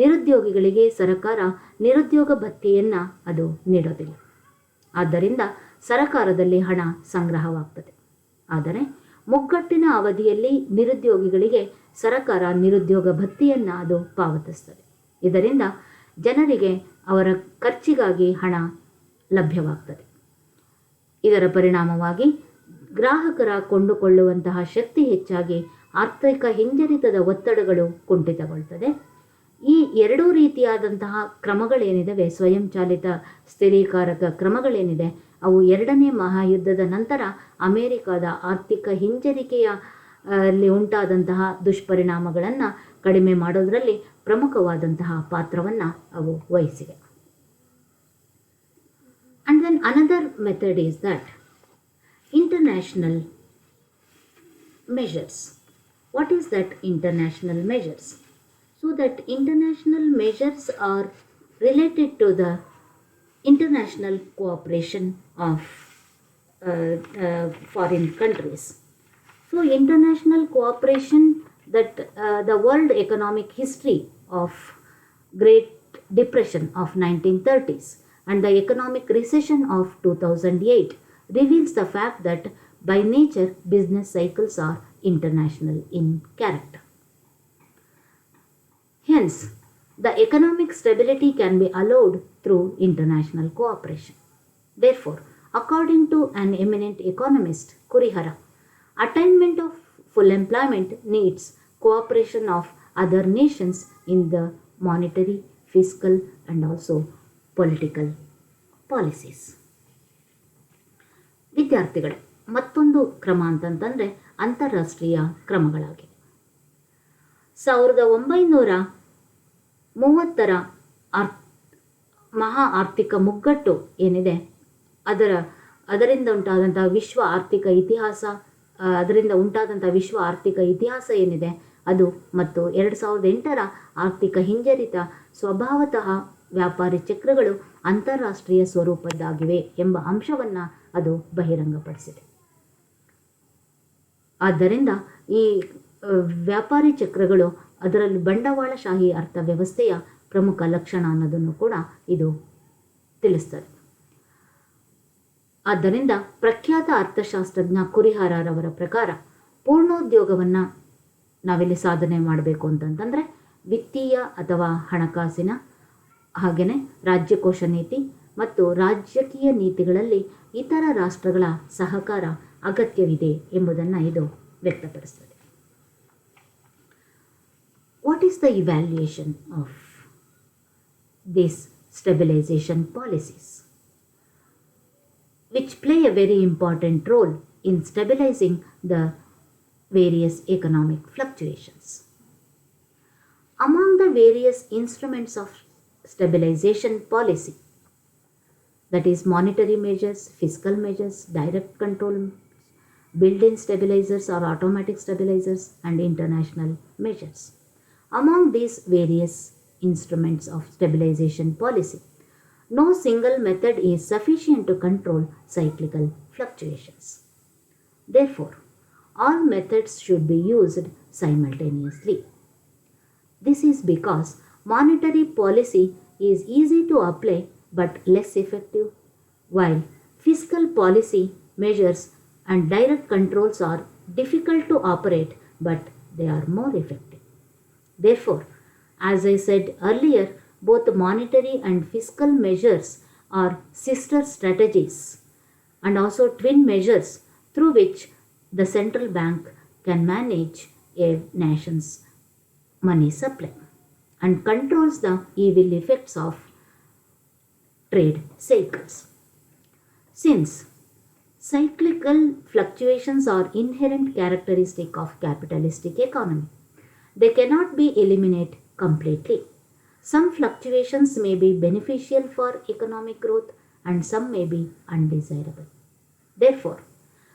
ನಿರುದ್ಯೋಗಿಗಳಿಗೆ ಸರ್ಕಾರ ನಿರುದ್ಯೋಗ ಭತ್ಯೆಯನ್ನು ಅದು ನೀಡೋದಿಲ್ಲ. ಆದ್ದರಿಂದ ಸರ್ಕಾರದಲ್ಲಿ ಹಣ ಸಂಗ್ರಹವಾಗ್ತದೆ. ಆದರೆ ಮುಗ್ಗಟ್ಟಿನ ಅವಧಿಯಲ್ಲಿ ನಿರುದ್ಯೋಗಿಗಳಿಗೆ ಸರ್ಕಾರ ನಿರುದ್ಯೋಗ ಭತ್ಯೆಯನ್ನು ಅದು ಪಾವತಿಸ್ತದೆ. ಇದರಿಂದ ಜನರಿಗೆ ಅವರ ಖರ್ಚಿಗಾಗಿ ಹಣ ಲಭ್ಯವಾಗ್ತದೆ. ಇದರ ಪರಿಣಾಮವಾಗಿ ಗ್ರಾಹಕರ ಕೊಂಡುಕೊಳ್ಳುವಂತಹ ಶಕ್ತಿ ಹೆಚ್ಚಾಗಿ ಆರ್ಥಿಕ ಹಿಂಜರಿತದ ಒತ್ತಡಗಳು ಕುಂಠಿತಗೊಳ್ತದೆ. ಈ ಎರಡೂ ರೀತಿಯಾದಂತಹ ಕ್ರಮಗಳೇನಿದ್ದಾವೆ, ಸ್ವಯಂಚಾಲಿತ ಸ್ಥಿರೀಕಾರಕ ಕ್ರಮಗಳೇನಿದೆ, ಅವು ಎರಡನೇ ಮಹಾಯುದ್ಧದ ನಂತರ ಅಮೆರಿಕದ ಆರ್ಥಿಕ ಹಿಂಜರಿಕೆಯಲ್ಲಿ ಉಂಟಾದಂತಹ ದುಷ್ಪರಿಣಾಮಗಳನ್ನು ಕಡಿಮೆ ಮಾಡೋದರಲ್ಲಿ ಪ್ರಮುಖವಾದಂತಹ ಪಾತ್ರವನ್ನು ಅವು ವಹಿಸಿವೆ. And then another method is that international measures. What is that international measures? So that international measures are related to the international cooperation of foreign countries. So international cooperation, that the world economic history of Great Depression of 1930s and the economic recession of 2008 reveals the fact that by nature business cycles are international in character. Hence, the economic stability can be allowed through international cooperation. Therefore, according to an eminent economist, Kurihara, attainment of full employment needs cooperation of other nations in the monetary, fiscal, and also political policies. ವಿದ್ಯಾರ್ಥಿಗಳೇ, ಮತ್ತೊಂದು ಕ್ರಮ ಅಂತಂತಂದರೆ ಅಂತಾರಾಷ್ಟ್ರೀಯ ಕ್ರಮಗಳಾಗಿವೆ. 1930ರ ಮಹಾ ಆರ್ಥಿಕ ಮುಗ್ಗಟ್ಟು ಏನಿದೆ ಅದರಿಂದ ಉಂಟಾದಂಥ ವಿಶ್ವ ಆರ್ಥಿಕ ಇತಿಹಾಸ ಏನಿದೆ ಅದು ಮತ್ತು 2008ರ ಆರ್ಥಿಕ ಹಿಂಜರಿತ ಸ್ವಭಾವತಃ ವ್ಯಾಪಾರಿ ಚಕ್ರಗಳು ಅಂತಾರಾಷ್ಟ್ರೀಯ ಸ್ವರೂಪದ್ದಾಗಿವೆ ಎಂಬ ಅಂಶವನ್ನು ಅದು ಬಹಿರಂಗಪಡಿಸಿದೆ. ಆದ್ದರಿಂದ ಈ ವ್ಯಾಪಾರಿ ಚಕ್ರಗಳು ಅದರಲ್ಲಿ ಬಂಡವಾಳಶಾಹಿ ಅರ್ಥವ್ಯವಸ್ಥೆಯ ಪ್ರಮುಖ ಲಕ್ಷಣ ಅನ್ನೋದನ್ನು ಕೂಡ ಇದು ತಿಳಿಸ್ತದೆ. ಆದ್ದರಿಂದ ಪ್ರಖ್ಯಾತ ಅರ್ಥಶಾಸ್ತ್ರಜ್ಞ ಕುರಿಹಾರರವರ ಪ್ರಕಾರ ಪೂರ್ಣೋದ್ಯೋಗವನ್ನು ನಾವಿಲ್ಲಿ ಸಾಧನೆ ಮಾಡಬೇಕು ಅಂತಂತಂದರೆ ವಿತ್ತೀಯ ಅಥವಾ ಹಣಕಾಸಿನ ಹಾಗೆಯೇ ರಾಜ್ಯಕೋಶ ನೀತಿ ಮತ್ತು ರಾಜಕೀಯ ನೀತಿಗಳಲ್ಲಿ ಇತರ ರಾಷ್ಟ್ರಗಳ ಸಹಕಾರ ಅಗತ್ಯವಿದೆ ಎಂಬುದನ್ನು ಇದು ವ್ಯಕ್ತಪಡಿಸುತ್ತದೆ. What is the evaluation of this stabilisation policies which play a very important role in stabilizing the various economic fluctuations. Among the various instruments of stabilization policy, that is monetary measures, fiscal measures, direct control, built-in stabilizers or automatic stabilizers, and international measures. Among these various instruments of stabilization policy, no single method is sufficient to control cyclical fluctuations. Therefore, all methods should be used simultaneously. This is because monetary policy is easy to apply but less effective, while fiscal policy measures and direct controls are difficult to operate but they are more effective. Therefore, as I said earlier, both monetary and fiscal measures are sister strategies and also twin measures through which the central bank can manage a nation's money supply and controls the evil effects of trade cycles. Since cyclical fluctuations are inherent characteristic of capitalistic economy, they cannot be eliminated completely. Some fluctuations may be beneficial for economic growth and some may be undesirable. Therefore,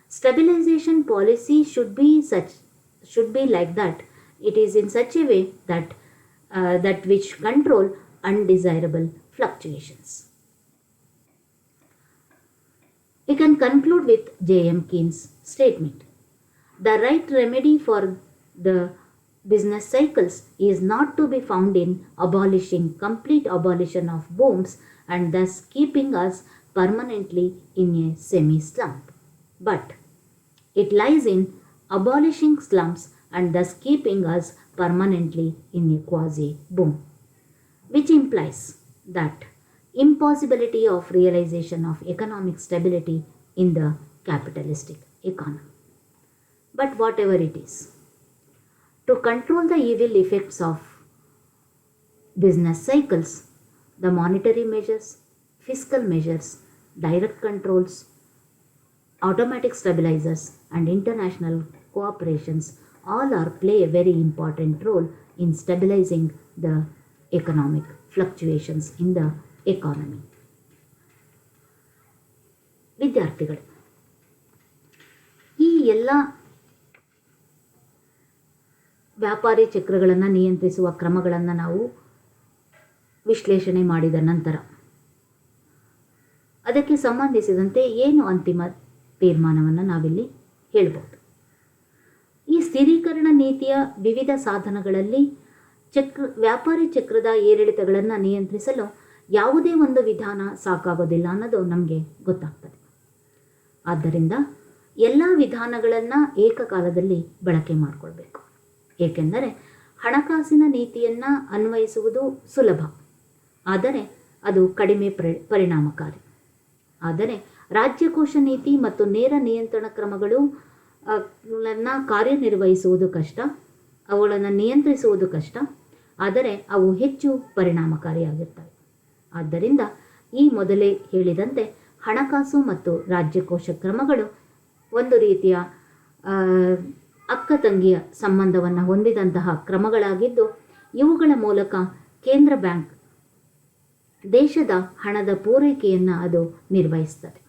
stabilization policy should be like that. It is in such a way that which control undesirable fluctuations. We can conclude with J.M. Keynes' statement. The right remedy for the business cycles is not to be found in complete abolition of booms and thus keeping us permanently in a semi-slump, but it lies in abolishing slumps and thus keeping us permanently in a quasi-boom, which implies that impossibility of realization of economic stability in the capitalistic economy. But whatever it is, to control the evil effects of business cycles, the monetary measures, fiscal measures, direct controls, automatic stabilizers, and international cooperations all play a very important role in stabilizing the economic fluctuations in the economy. ವಿದ್ಯಾರ್ಥಿಗಳೇ, ಈ ಎಲ್ಲ ವ್ಯಾಪಾರಿ ಚಕ್ರಗಳನ್ನು ನಿಯಂತ್ರಿಸುವ ಕ್ರಮಗಳನ್ನು ನಾವು ವಿಶ್ಲೇಷಣೆ ಮಾಡಿದ ನಂತರ ಅದಕ್ಕೆ ಸಂಬಂಧಿಸಿದಂತೆ ಏನು ಅಂತಿಮ ತೀರ್ಮಾನವನ್ನು ನಾವಿಲ್ಲಿ ಹೇಳ್ಬೋದು. ಈ ಸ್ಥಿರೀಕರಣ ನೀತಿಯ ವಿವಿಧ ಸಾಧನಗಳಲ್ಲಿ ವ್ಯಾಪಾರಿ ಚಕ್ರದ ಏರಿಳಿತಗಳನ್ನು ನಿಯಂತ್ರಿಸಲು ಯಾವುದೇ ಒಂದು ವಿಧಾನ ಸಾಕಾಗೋದಿಲ್ಲ ಅನ್ನೋದು ನಮಗೆ ಗೊತ್ತಾಗ್ತದೆ. ಆದ್ದರಿಂದ ಎಲ್ಲ ವಿಧಾನಗಳನ್ನು ಏಕಕಾಲದಲ್ಲಿ ಬಳಕೆ ಮಾಡಿಕೊಳ್ಬೇಕು. ಏಕೆಂದರೆ ಹಣಕಾಸಿನ ನೀತಿಯನ್ನು ಅನ್ವಯಿಸುವುದು ಸುಲಭ, ಆದರೆ ಅದು ಕಡಿಮೆ ಪರಿಣಾಮಕಾರಿ. ಆದರೆ ರಾಜ್ಯಕೋಶ ನೀತಿ ಮತ್ತು ನೇರ ನಿಯಂತ್ರಣ ಕ್ರಮಗಳು ಕಾರ್ಯನಿರ್ವಹಿಸುವುದು ಕಷ್ಟ, ಅವುಗಳನ್ನು ನಿಯಂತ್ರಿಸುವುದು ಕಷ್ಟ, ಆದರೆ ಅವು ಹೆಚ್ಚು ಪರಿಣಾಮಕಾರಿಯಾಗಿರ್ತವೆ. ಆದ್ದರಿಂದ ಈ ಮೊದಲೇ ಹೇಳಿದಂತೆ ಹಣಕಾಸು ಮತ್ತು ರಾಜ್ಯಕೋಶ ಕ್ರಮಗಳು ಒಂದು ರೀತಿಯ ಅಕ್ಕ ತಂಗಿಯ ಸಂಬಂಧವನ್ನು ಹೊಂದಿದಂತಹ ಕ್ರಮಗಳಾಗಿದ್ದು, ಇವುಗಳ ಮೂಲಕ ಕೇಂದ್ರ ಬ್ಯಾಂಕ್ ದೇಶದ ಹಣದ ಪೂರೈಕೆಯನ್ನು ಅದು ನಿರ್ವಹಿಸ್ತದೆ.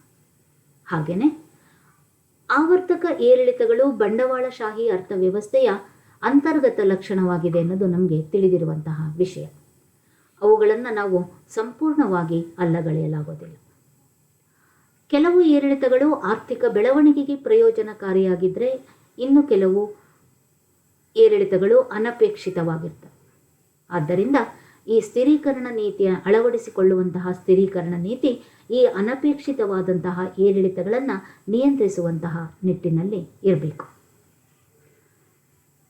ಹಾಗೆಯೇ ಆವರ್ತಕ ಏರಿಳಿತಗಳು ಬಂಡವಾಳಶಾಹಿ ಅರ್ಥವ್ಯವಸ್ಥೆಯ ಅಂತರ್ಗತ ಲಕ್ಷಣವಾಗಿದೆ ಅನ್ನೋದು ನಮಗೆ ತಿಳಿದಿರುವಂತಹ ವಿಷಯ. ಅವುಗಳನ್ನು ನಾವು ಸಂಪೂರ್ಣವಾಗಿ ಅಲ್ಲಗಳೆಯಲಾಗೋದಿಲ್ಲ. ಕೆಲವು ಏರಿಳಿತಗಳು ಆರ್ಥಿಕ ಬೆಳವಣಿಗೆಗೆ ಪ್ರಯೋಜನಕಾರಿಯಾಗಿದ್ದರೆ, ಇನ್ನು ಕೆಲವು ಏರಿಳಿತಗಳು ಅನಪೇಕ್ಷಿತವಾಗಿರ್ತವೆ. ಆದ್ದರಿಂದ ಈ ಸ್ಥಿರೀಕರಣ ನೀತಿಯ ಅಳವಡಿಸಿಕೊಳ್ಳುವಂತಹ ಸ್ಥಿರೀಕರಣ ನೀತಿ ಈ ಅನಪೇಕ್ಷಿತವಾದಂತಹ ಏರಿಳಿತಗಳನ್ನು ನಿಯಂತ್ರಿಸುವಂತಹ ನಿಟ್ಟಿನಲ್ಲಿ ಇರಬೇಕು.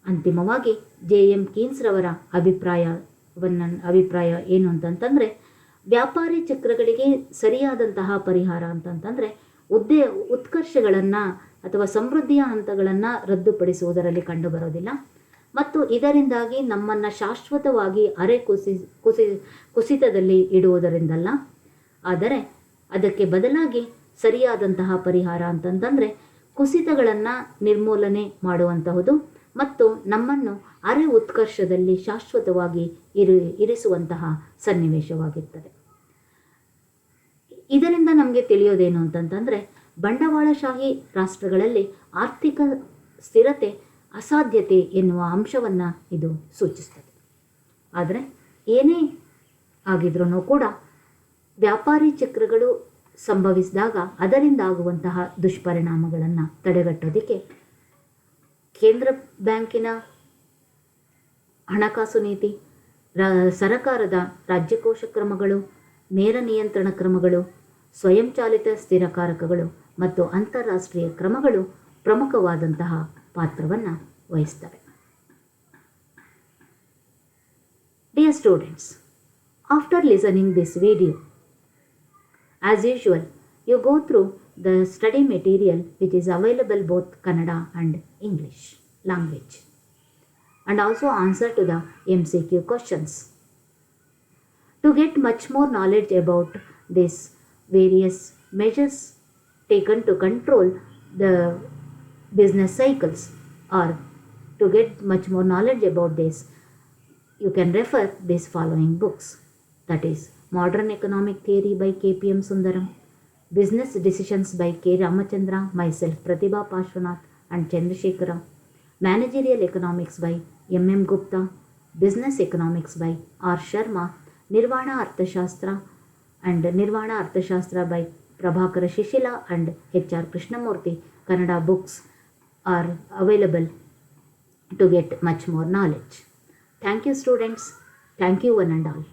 ಅಂತಿಮವಾಗಿ JM ಕೀನ್ಸ್ರವರ ಅಭಿಪ್ರಾಯ ಏನು ಅಂತಂತಂದರೆ, ವ್ಯಾಪಾರಿ ಚಕ್ರಗಳಿಗೆ ಸರಿಯಾದಂತಹ ಪರಿಹಾರ ಅಂತಂತಂದರೆ ಉತ್ಕರ್ಷಗಳನ್ನು ಅಥವಾ ಸಮೃದ್ಧಿಯ ಹಂತಗಳನ್ನು ರದ್ದುಪಡಿಸುವುದರಲ್ಲಿ ಕಂಡುಬರೋದಿಲ್ಲ ಮತ್ತು ಇದರಿಂದಾಗಿ ನಮ್ಮನ್ನು ಶಾಶ್ವತವಾಗಿ ಕುಸಿತದಲ್ಲಿ ಇಡುವುದರಿಂದಲ್ಲ, ಆದರೆ ಅದಕ್ಕೆ ಬದಲಾಗಿ ಸರಿಯಾದಂತಹ ಪರಿಹಾರ ಅಂತಂತಂದರೆ ಕುಸಿತಗಳನ್ನು ನಿರ್ಮೂಲನೆ ಮಾಡುವಂತಹುದು ಮತ್ತು ನಮ್ಮನ್ನು ಉತ್ಕರ್ಷದಲ್ಲಿ ಶಾಶ್ವತವಾಗಿ ಇರಿಸುವಂತಹ ಸನ್ನಿವೇಶವಾಗಿರ್ತದೆ. ಇದರಿಂದ ನಮಗೆ ತಿಳಿಯೋದೇನು ಅಂತಂತಂದರೆ, ಬಂಡವಾಳಶಾಹಿ ರಾಷ್ಟ್ರಗಳಲ್ಲಿ ಆರ್ಥಿಕ ಸ್ಥಿರತೆ ಅಸಾಧ್ಯತೆ ಎನ್ನುವ ಅಂಶವನ್ನು ಇದು ಸೂಚಿಸ್ತದೆ. ಆದರೆ ಏನೇ ಆಗಿದ್ರೂ ಕೂಡ ವ್ಯಾಪಾರಿ ಚಕ್ರಗಳು ಸಂಭವಿಸಿದಾಗ ಅದರಿಂದ ಆಗುವಂತಹ ದುಷ್ಪರಿಣಾಮಗಳನ್ನು ತಡೆಗಟ್ಟೋದಕ್ಕೆ ಕೇಂದ್ರ ಬ್ಯಾಂಕಿನ ಹಣಕಾಸು ನೀತಿ, ಸರಕಾರದ ರಾಜ್ಯಕೋಶ ಕ್ರಮಗಳು, ನೇರ ನಿಯಂತ್ರಣ ಕ್ರಮಗಳು, ಸ್ವಯಂಚಾಲಿತ ಸ್ಥಿರಕಾರಕಗಳು ಮತ್ತು ಅಂತಾರಾಷ್ಟ್ರೀಯ ಕ್ರಮಗಳು ಪ್ರಮುಖವಾದಂತಹ ಪಾತ್ರವನ್ನು ವಹಿಸ್ತವೆ. Dear students, after listening this video, as usual, you go through the study material which is available both Kannada and English language, and also answer to the MCQ questions. To get much more knowledge about these various measures taken to control the business cycles, or to get much more knowledge about this, you can refer these following books. That is Modern Economic Theory by KPM Sundaram, Business Decisions by K. Ramachandra, myself Pratibha Pashwanath and Chandrasekhara, Managerial Economics by M.M. Gupta, Business Economics by R. Sharma, Nirvana Arthashastra and Nirvana Arthashastra by Prabhakara Shishila and H.R. Krishnamurthy. Kannada books are available to get much more knowledge. Thank you students. Thank you one and all.